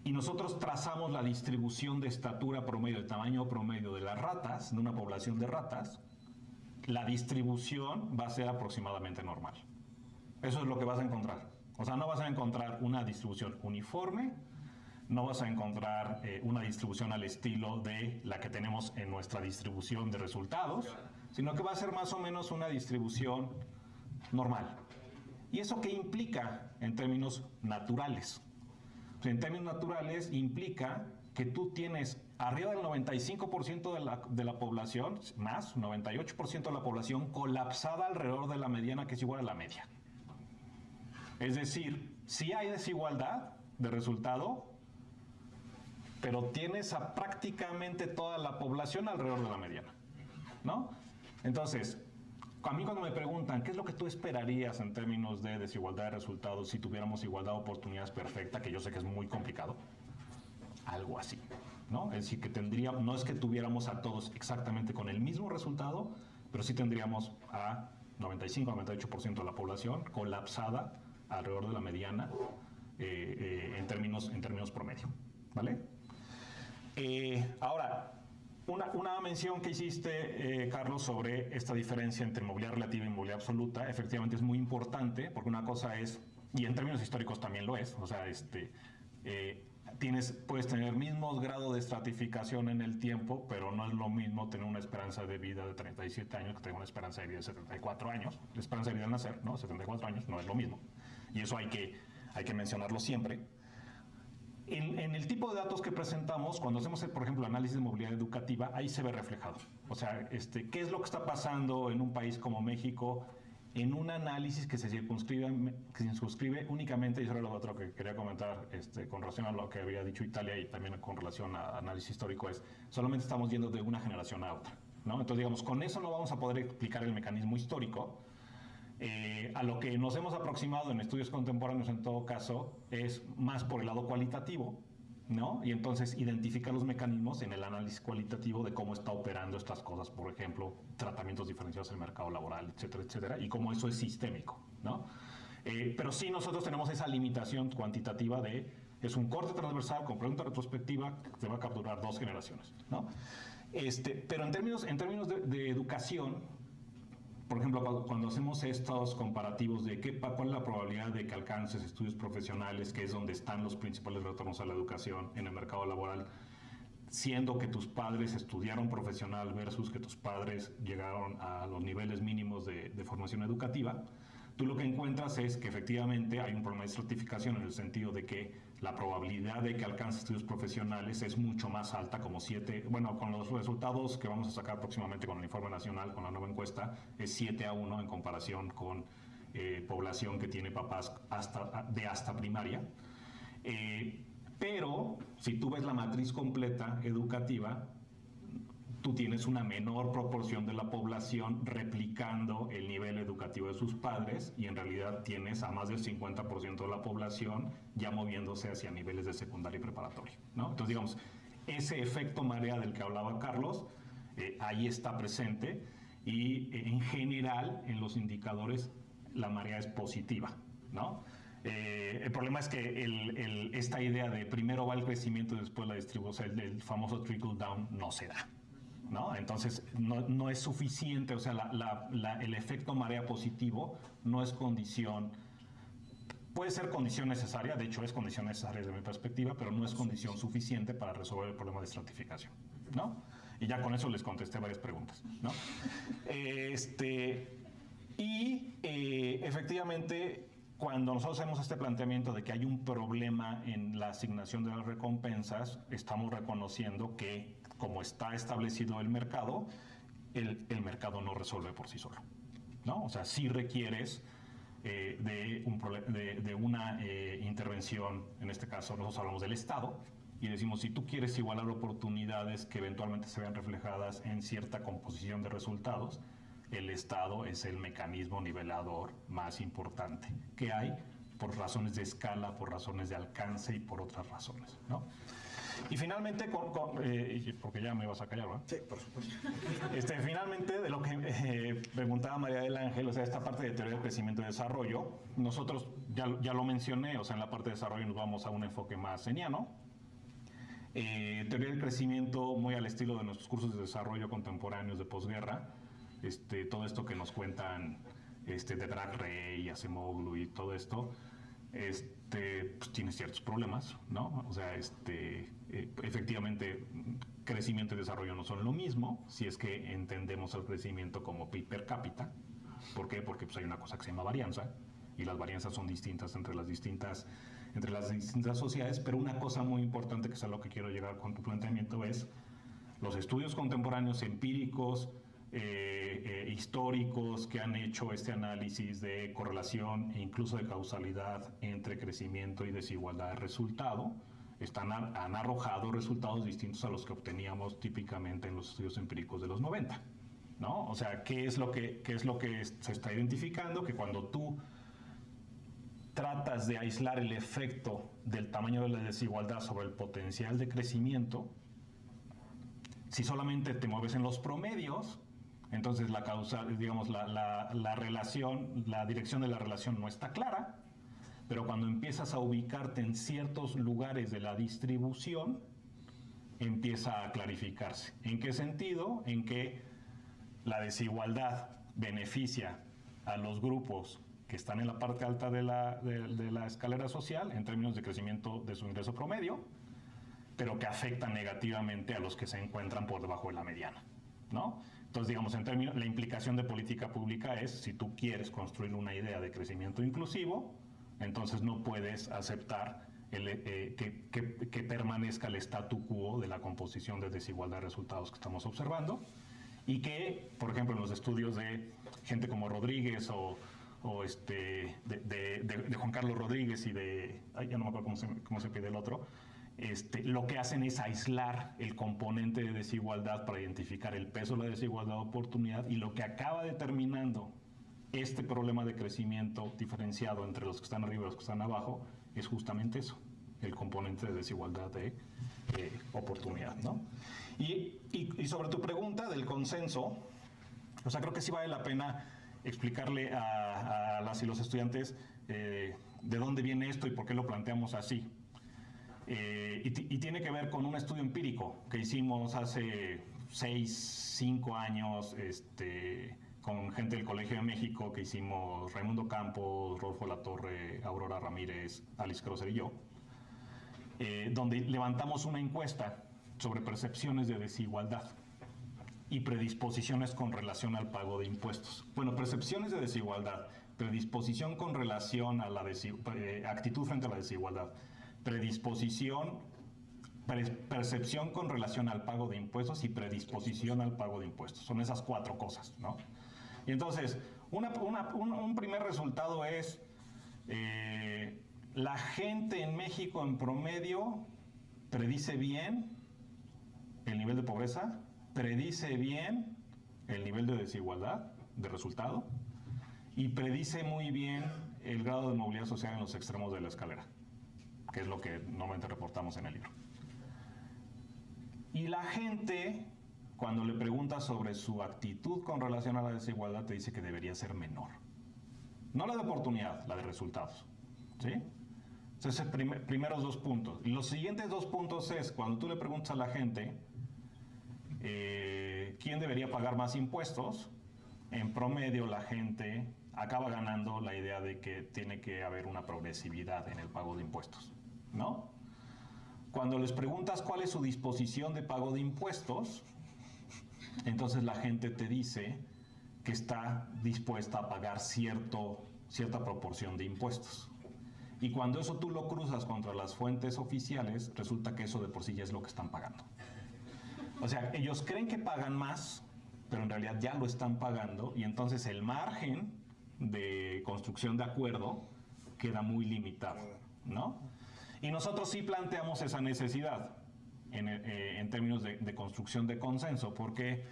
[SPEAKER 3] y nosotros trazamos la distribución de estatura promedio, de tamaño promedio de las ratas, de una población de ratas, la distribución va a ser aproximadamente normal. Eso es lo que vas a encontrar. O sea, no vas a encontrar una distribución uniforme, no vas a encontrar una distribución al estilo de la que tenemos en nuestra distribución de resultados, sino que va a ser más o menos una distribución normal. ¿Y eso qué implica en términos naturales? En términos naturales implica que tú tienes arriba del 95% de la población, más 98% de la población colapsada alrededor de la mediana, que es igual a la media. Es decir, sí hay desigualdad de resultado, pero tienes a prácticamente toda la población alrededor de la mediana, ¿no? Entonces, a mí cuando me preguntan, ¿qué es lo que tú esperarías en términos de desigualdad de resultados si tuviéramos igualdad de oportunidades perfecta? Que yo sé que es muy complicado. Algo así, ¿no? Es decir, que no es que tuviéramos a todos exactamente con el mismo resultado, pero sí tendríamos a 95-98% de la población colapsada alrededor de la mediana en términos promedio, ¿vale? Ahora, una mención que hiciste, Carlos, sobre esta diferencia entre movilidad relativa y movilidad absoluta, efectivamente es muy importante, porque una cosa es y en términos históricos también lo es, o sea, puedes tener mismos grados de estratificación en el tiempo, pero no es lo mismo tener una esperanza de vida de 37 años que tener una esperanza de vida de 74 años. La esperanza de vida al nacer, ¿no? 74 años no es lo mismo. Y eso hay que mencionarlo siempre. En el tipo de datos que presentamos, cuando hacemos, por ejemplo, análisis de movilidad educativa, ahí se ve reflejado. O sea, ¿qué es lo que está pasando en un país como México en un análisis que se circunscribe únicamente, y eso era lo otro que quería comentar con relación a lo que había dicho Italia y también con relación a análisis histórico, es solamente estamos yendo de una generación a otra, ¿no? Entonces, digamos, con eso no vamos a poder explicar el mecanismo histórico. A lo que nos hemos aproximado en estudios contemporáneos, en todo caso, es más por el lado cualitativo, ¿no? Y entonces identificar los mecanismos en el análisis cualitativo de cómo está operando estas cosas, por ejemplo, tratamientos diferenciados en el mercado laboral, etcétera, etcétera, y cómo eso es sistémico, ¿no? Pero sí nosotros tenemos esa limitación cuantitativa es un corte transversal con pregunta retrospectiva que te va a capturar 2 generaciones, ¿no? Pero en términos de educación, por ejemplo, cuando hacemos estos comparativos de cuál es la probabilidad de que alcances estudios profesionales, que es donde están los principales retornos a la educación en el mercado laboral, siendo que tus padres estudiaron profesional versus que tus padres llegaron a los niveles mínimos de formación educativa, tú lo que encuentras es que efectivamente hay un problema de estratificación en el sentido de que la probabilidad de que alcances estudios profesionales es mucho más alta, como con los resultados que vamos a sacar próximamente con el informe nacional, con la nueva encuesta, es 7-1 en comparación con población que tiene papás hasta primaria. Pero si tú ves la matriz completa educativa, tú tienes una menor proporción de la población replicando el nivel educativo de sus padres y en realidad tienes a más del 50% de la población ya moviéndose hacia niveles de secundaria y preparatoria, ¿no? Entonces, digamos, ese efecto marea del que hablaba Carlos, ahí está presente y en general en los indicadores la marea es positiva, ¿no? El problema es que esta idea de primero va el crecimiento y después la distribución, el famoso trickle down, no se da, ¿no? Entonces no es suficiente, o sea, el efecto marea positivo no es condición, puede ser condición necesaria, de hecho es condición necesaria desde mi perspectiva, pero no es condición suficiente para resolver el problema de estratificación, ¿no? Y ya con eso les contesté varias preguntas, ¿no? Efectivamente, cuando nosotros hacemos este planteamiento de que hay un problema en la asignación de las recompensas, estamos reconociendo que, como está establecido el mercado no resuelve por sí solo, ¿no? O sea, sí requieres de una intervención, en este caso nosotros hablamos del Estado, y decimos, si tú quieres igualar oportunidades que eventualmente se vean reflejadas en cierta composición de resultados, el Estado es el mecanismo nivelador más importante que hay por razones de escala, por razones de alcance y por otras razones, ¿no? Y finalmente, porque ya me ibas a callar, ¿verdad?
[SPEAKER 8] Sí, por supuesto.
[SPEAKER 3] Finalmente, de lo que preguntaba María del Ángel, o sea, esta parte de teoría del crecimiento y desarrollo, nosotros ya lo mencioné, o sea, en la parte de desarrollo nos vamos a un enfoque más seniano. Teoría del crecimiento muy al estilo de nuestros cursos de desarrollo contemporáneos de posguerra, todo esto que nos cuentan de Drag Ray y Acemoglu y todo esto, pues tiene ciertos problemas, ¿no? O sea, efectivamente, crecimiento y desarrollo no son lo mismo, si es que entendemos el crecimiento como PIB per cápita. ¿Por qué? Porque pues, hay una cosa que se llama varianza, y las varianzas son distintas entre las distintas sociedades, pero una cosa muy importante, que es a lo que quiero llegar con tu planteamiento, es los estudios contemporáneos empíricos, históricos que han hecho este análisis de correlación e incluso de causalidad entre crecimiento y desigualdad de resultado, han arrojado resultados distintos a los que obteníamos típicamente en los estudios empíricos de los 90, ¿no? O sea, ¿qué es lo que se está identificando? Que cuando tú tratas de aislar el efecto del tamaño de la desigualdad sobre el potencial de crecimiento, si solamente te mueves en los promedios, entonces la relación, la dirección de la relación no está clara, pero cuando empiezas a ubicarte en ciertos lugares de la distribución, empieza a clarificarse. ¿En qué sentido? En que la desigualdad beneficia a los grupos que están en la parte alta de la escalera social en términos de crecimiento de su ingreso promedio, pero que afectan negativamente a los que se encuentran por debajo de la mediana, ¿no? Entonces, digamos, en términos, la implicación de política pública es, si tú quieres construir una idea de crecimiento inclusivo, entonces no puedes aceptar que permanezca el statu quo de la composición de desigualdad de resultados que estamos observando, y que, por ejemplo, en los estudios de gente como Rodríguez o de Juan Carlos Rodríguez y ya no me acuerdo cómo se pide el otro, lo que hacen es aislar el componente de desigualdad para identificar el peso de la desigualdad de oportunidad, y lo que acaba determinando este problema de crecimiento diferenciado entre los que están arriba y los que están abajo es justamente eso, el componente de desigualdad de oportunidad, ¿no? Y sobre tu pregunta del consenso, o sea, creo que sí vale la pena explicarle a las y los estudiantes de dónde viene esto y por qué lo planteamos así. Y tiene que ver con un estudio empírico que hicimos hace 5 años con gente del Colegio de México, que hicimos Raimundo Campos, Rodolfo Latorre, Aurora Ramírez, Alice Crosser y yo, donde levantamos una encuesta sobre percepciones de desigualdad y predisposiciones con relación al pago de impuestos. Bueno, percepciones de desigualdad, predisposición con relación a la actitud frente a la desigualdad, percepción con relación al pago de impuestos y predisposición al pago de impuestos. Son esas 4 cosas, ¿no? Y entonces, un primer resultado es la gente en México en promedio predice bien el nivel de pobreza, predice bien el nivel de desigualdad de resultado y predice muy bien el grado de movilidad social en los extremos de la escalera, que es lo que normalmente reportamos en el libro. Y la gente, cuando le preguntas sobre su actitud con relación a la desigualdad, te dice que debería ser menor. No la de oportunidad, la de resultados, ¿sí? Entonces, primeros 2 puntos. Y los siguientes 2 puntos es, cuando tú le preguntas a la gente quién debería pagar más impuestos, en promedio la gente acaba ganando la idea de que tiene que haber una progresividad en el pago de impuestos, ¿no? Cuando les preguntas cuál es su disposición de pago de impuestos, entonces la gente te dice que está dispuesta a pagar cierta proporción de impuestos. Y cuando eso tú lo cruzas contra las fuentes oficiales, resulta que eso de por sí ya es lo que están pagando. O sea, ellos creen que pagan más, pero en realidad ya lo están pagando, y entonces el margen de construcción de acuerdo queda muy limitado, ¿no? Y nosotros sí planteamos esa necesidad en términos de construcción de consenso, porque,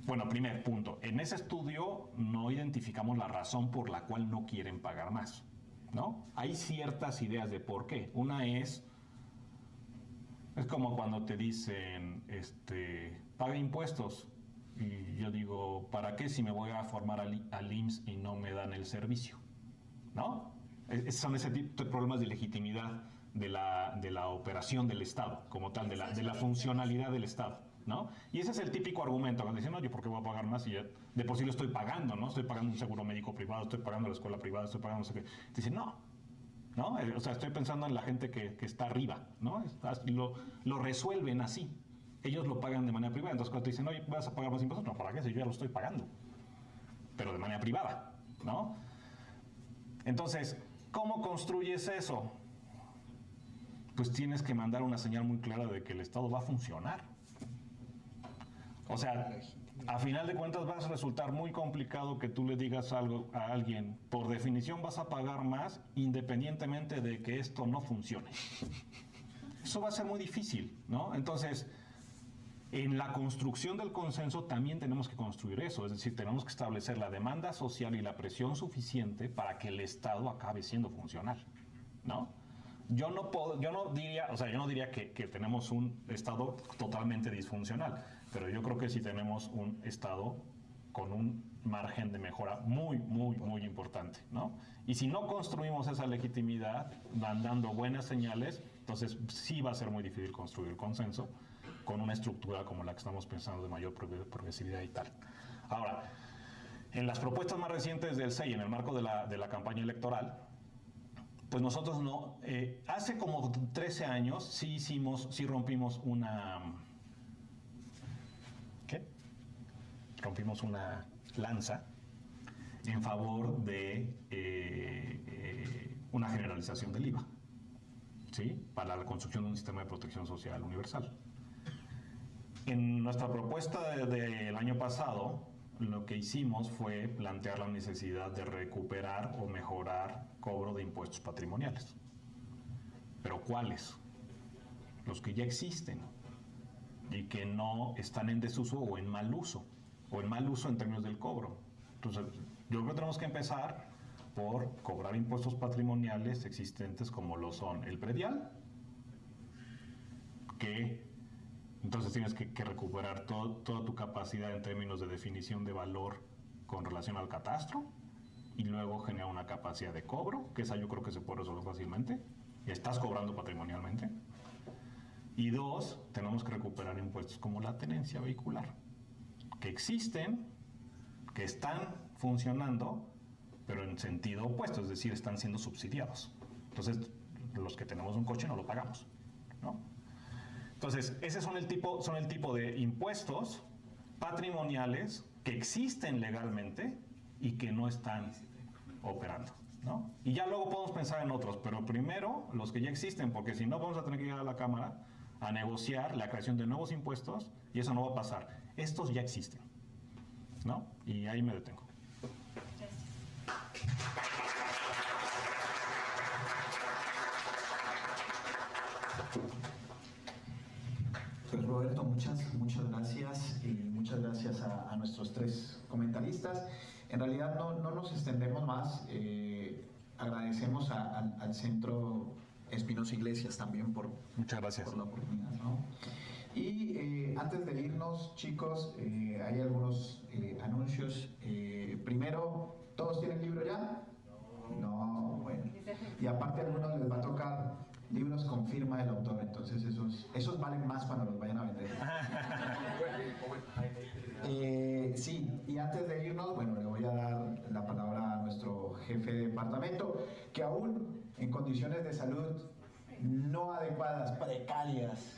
[SPEAKER 3] bueno, primer punto, en ese estudio no identificamos la razón por la cual no quieren pagar más, ¿no? Hay ciertas ideas de por qué. Una es como cuando te dicen, paga impuestos. Y yo digo, ¿para qué si me voy a formar al IMSS y no me dan el servicio? ¿No? Son ese tipo de problemas de legitimidad de la operación del Estado, como tal, de la funcionalidad del Estado, ¿no? Y ese es el típico argumento, cuando dicen, oye, ¿por qué voy a pagar más si ya de por sí lo estoy pagando, ¿no? Estoy pagando un seguro médico privado, estoy pagando la escuela privada, estoy pagando no sé qué. Dicen, no, o sea, estoy pensando en la gente que está arriba, ¿no? Lo resuelven así. Ellos lo pagan de manera privada. Entonces, cuando te dicen, oye, ¿vas a pagar más impuestos? No, ¿para qué? Si yo ya lo estoy pagando. Pero de manera privada, ¿no? Entonces, ¿cómo construyes eso? Pues tienes que mandar una señal muy clara de que el Estado va a funcionar. O sea, a final de cuentas va a resultar muy complicado que tú le digas algo a alguien, por definición vas a pagar más independientemente de que esto no funcione. Eso va a ser muy difícil, ¿no? Entonces, en la construcción del consenso también tenemos que construir eso, es decir, tenemos que establecer la demanda social y la presión suficiente para que el Estado acabe siendo funcional, ¿no? Yo no diría que tenemos un Estado totalmente disfuncional, pero yo creo que sí tenemos un Estado con un margen de mejora muy, muy, muy importante, ¿no? Y si no construimos esa legitimidad, mandando buenas señales, entonces sí va a ser muy difícil construir el consenso con una estructura como la que estamos pensando de mayor progresividad y tal. Ahora, En las propuestas más recientes del SEI, en el marco de la campaña electoral, pues nosotros no, hace como 13 años sí rompimos rompimos una lanza en favor de una generalización del IVA, ¿sí? Para la construcción de un sistema de protección social universal. En nuestra propuesta del año pasado, lo que hicimos fue plantear la necesidad de recuperar o mejorar cobro de impuestos patrimoniales. ¿Pero cuáles? Los que ya existen y que no están en desuso o en mal uso en términos del cobro. Entonces, yo creo que tenemos que empezar por cobrar impuestos patrimoniales existentes como lo son el predial, que entonces tienes que recuperar toda tu capacidad en términos de definición de valor con relación al catastro y luego generar una capacidad de cobro, que esa yo creo que se puede resolver fácilmente, y estás cobrando patrimonialmente. Y dos, tenemos que recuperar impuestos como la tenencia vehicular, que existen, que están funcionando, pero en sentido opuesto, es decir, están siendo subsidiados. Entonces, los que tenemos un coche no lo pagamos, ¿no? Entonces, esos son el tipo de impuestos patrimoniales que existen legalmente y que no están operando, ¿no? Y ya luego podemos pensar en otros, pero primero los que ya existen, porque si no vamos a tener que llegar a la Cámara a negociar la creación de nuevos impuestos y eso no va a pasar. Estos ya existen, ¿no? Y ahí me detengo.
[SPEAKER 8] Pues Roberto, muchas gracias y muchas gracias a nuestros tres comentaristas. En realidad no nos extendemos más. Agradecemos al Centro Espinosa Iglesias también
[SPEAKER 3] Muchas gracias.
[SPEAKER 8] por la oportunidad, ¿no? Y antes de irnos, chicos, hay algunos anuncios. Primero, ¿todos tienen libro ya? No, bueno. Y aparte a algunos les va a tocar libros con firma del autor, entonces esos valen más cuando los vayan a vender. Sí, y antes de irnos, bueno, le voy a dar la palabra a nuestro jefe de departamento, que aún en condiciones de salud no adecuadas, precarias,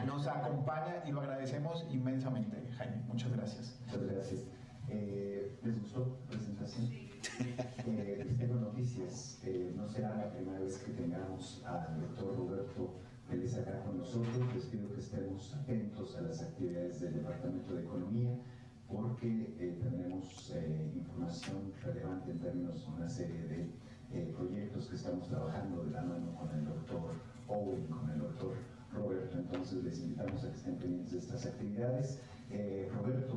[SPEAKER 8] nos acompaña y lo agradecemos inmensamente. Jaime, muchas gracias.
[SPEAKER 9] Muchas gracias. ¿Les gustó la presentación? Les tengo noticias. No será la primera vez que tengamos al doctor Roberto Vélez acá con nosotros. Les pido que estemos atentos a las actividades del Departamento de Economía porque tendremos información relevante en términos de una serie de proyectos que estamos trabajando de la mano con el doctor Owen, con el doctor Roberto. Entonces les invitamos a que estén pendientes de estas actividades. Roberto,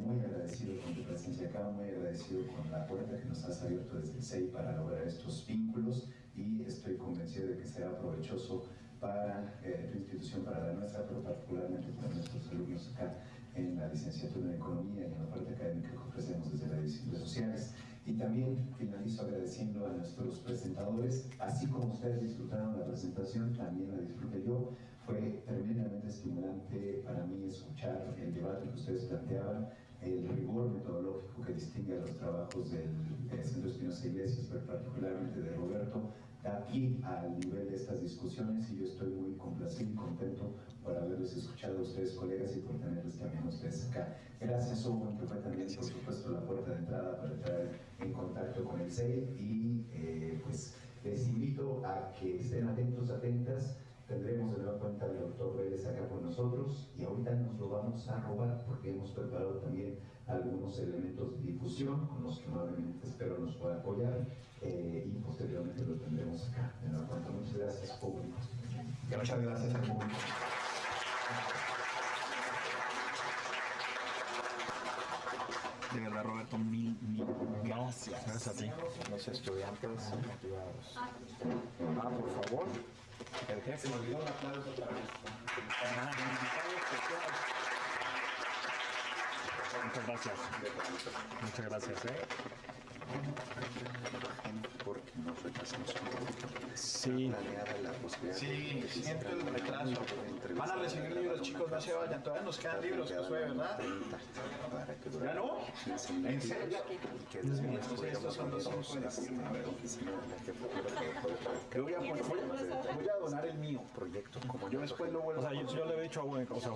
[SPEAKER 9] muy agradecido con tu presencia acá, muy agradecido con la puerta que nos has abierto desde el SEI para lograr estos vínculos y estoy convencido de que será provechoso para tu institución, para la nuestra, pero particularmente para nuestros alumnos acá en la licenciatura en Economía y en la parte académica que ofrecemos desde la División de Sociales. Y también finalizo agradeciendo a nuestros presentadores, así como ustedes disfrutaron la presentación, también la disfruté yo. Fue tremendamente estimulante para mí escuchar el debate que ustedes planteaban, el rigor metodológico que distingue a los trabajos del Centro Espinosa Iglesias, pero particularmente de Roberto, da pie al nivel de estas discusiones y yo estoy muy complacido y contento por haberlos escuchado a ustedes, colegas, y por tenerlos también a ustedes acá. Gracias, Owen, que fue también, por supuesto, la puerta de entrada para entrar en contacto con el SEI y pues les invito a que estén atentos, atentas. Tendremos de nueva cuenta al doctor Vélez acá con nosotros y ahorita nos lo vamos a robar porque hemos preparado también algunos elementos de difusión con los que amablemente espero nos pueda apoyar y posteriormente lo tendremos acá de nueva cuenta. Muchas gracias, público.
[SPEAKER 8] Muchas gracias al público. De verdad, Roberto, mil gracias.
[SPEAKER 3] Gracias a ti.
[SPEAKER 8] Los estudiantes motivados. Por favor. Se me olvidó un aplauso para
[SPEAKER 3] Muchas gracias. Muchas gracias.
[SPEAKER 9] mejor que nos retrasemos un poquito.
[SPEAKER 8] Sí.
[SPEAKER 9] Planeada la posibilidad
[SPEAKER 8] Sí, siento el retraso. Van a recibir libros, chicos, no se vayan. Todavía nos quedan libros, Josué, ¿verdad? ¿Ya no? ¿En serio? Entonces estos son los 5 de la firma. A ver, voy a donar el mío.
[SPEAKER 9] Proyecto como
[SPEAKER 8] yo después lo vuelvo
[SPEAKER 2] O sea, yo le he dicho a Gwen, o sea,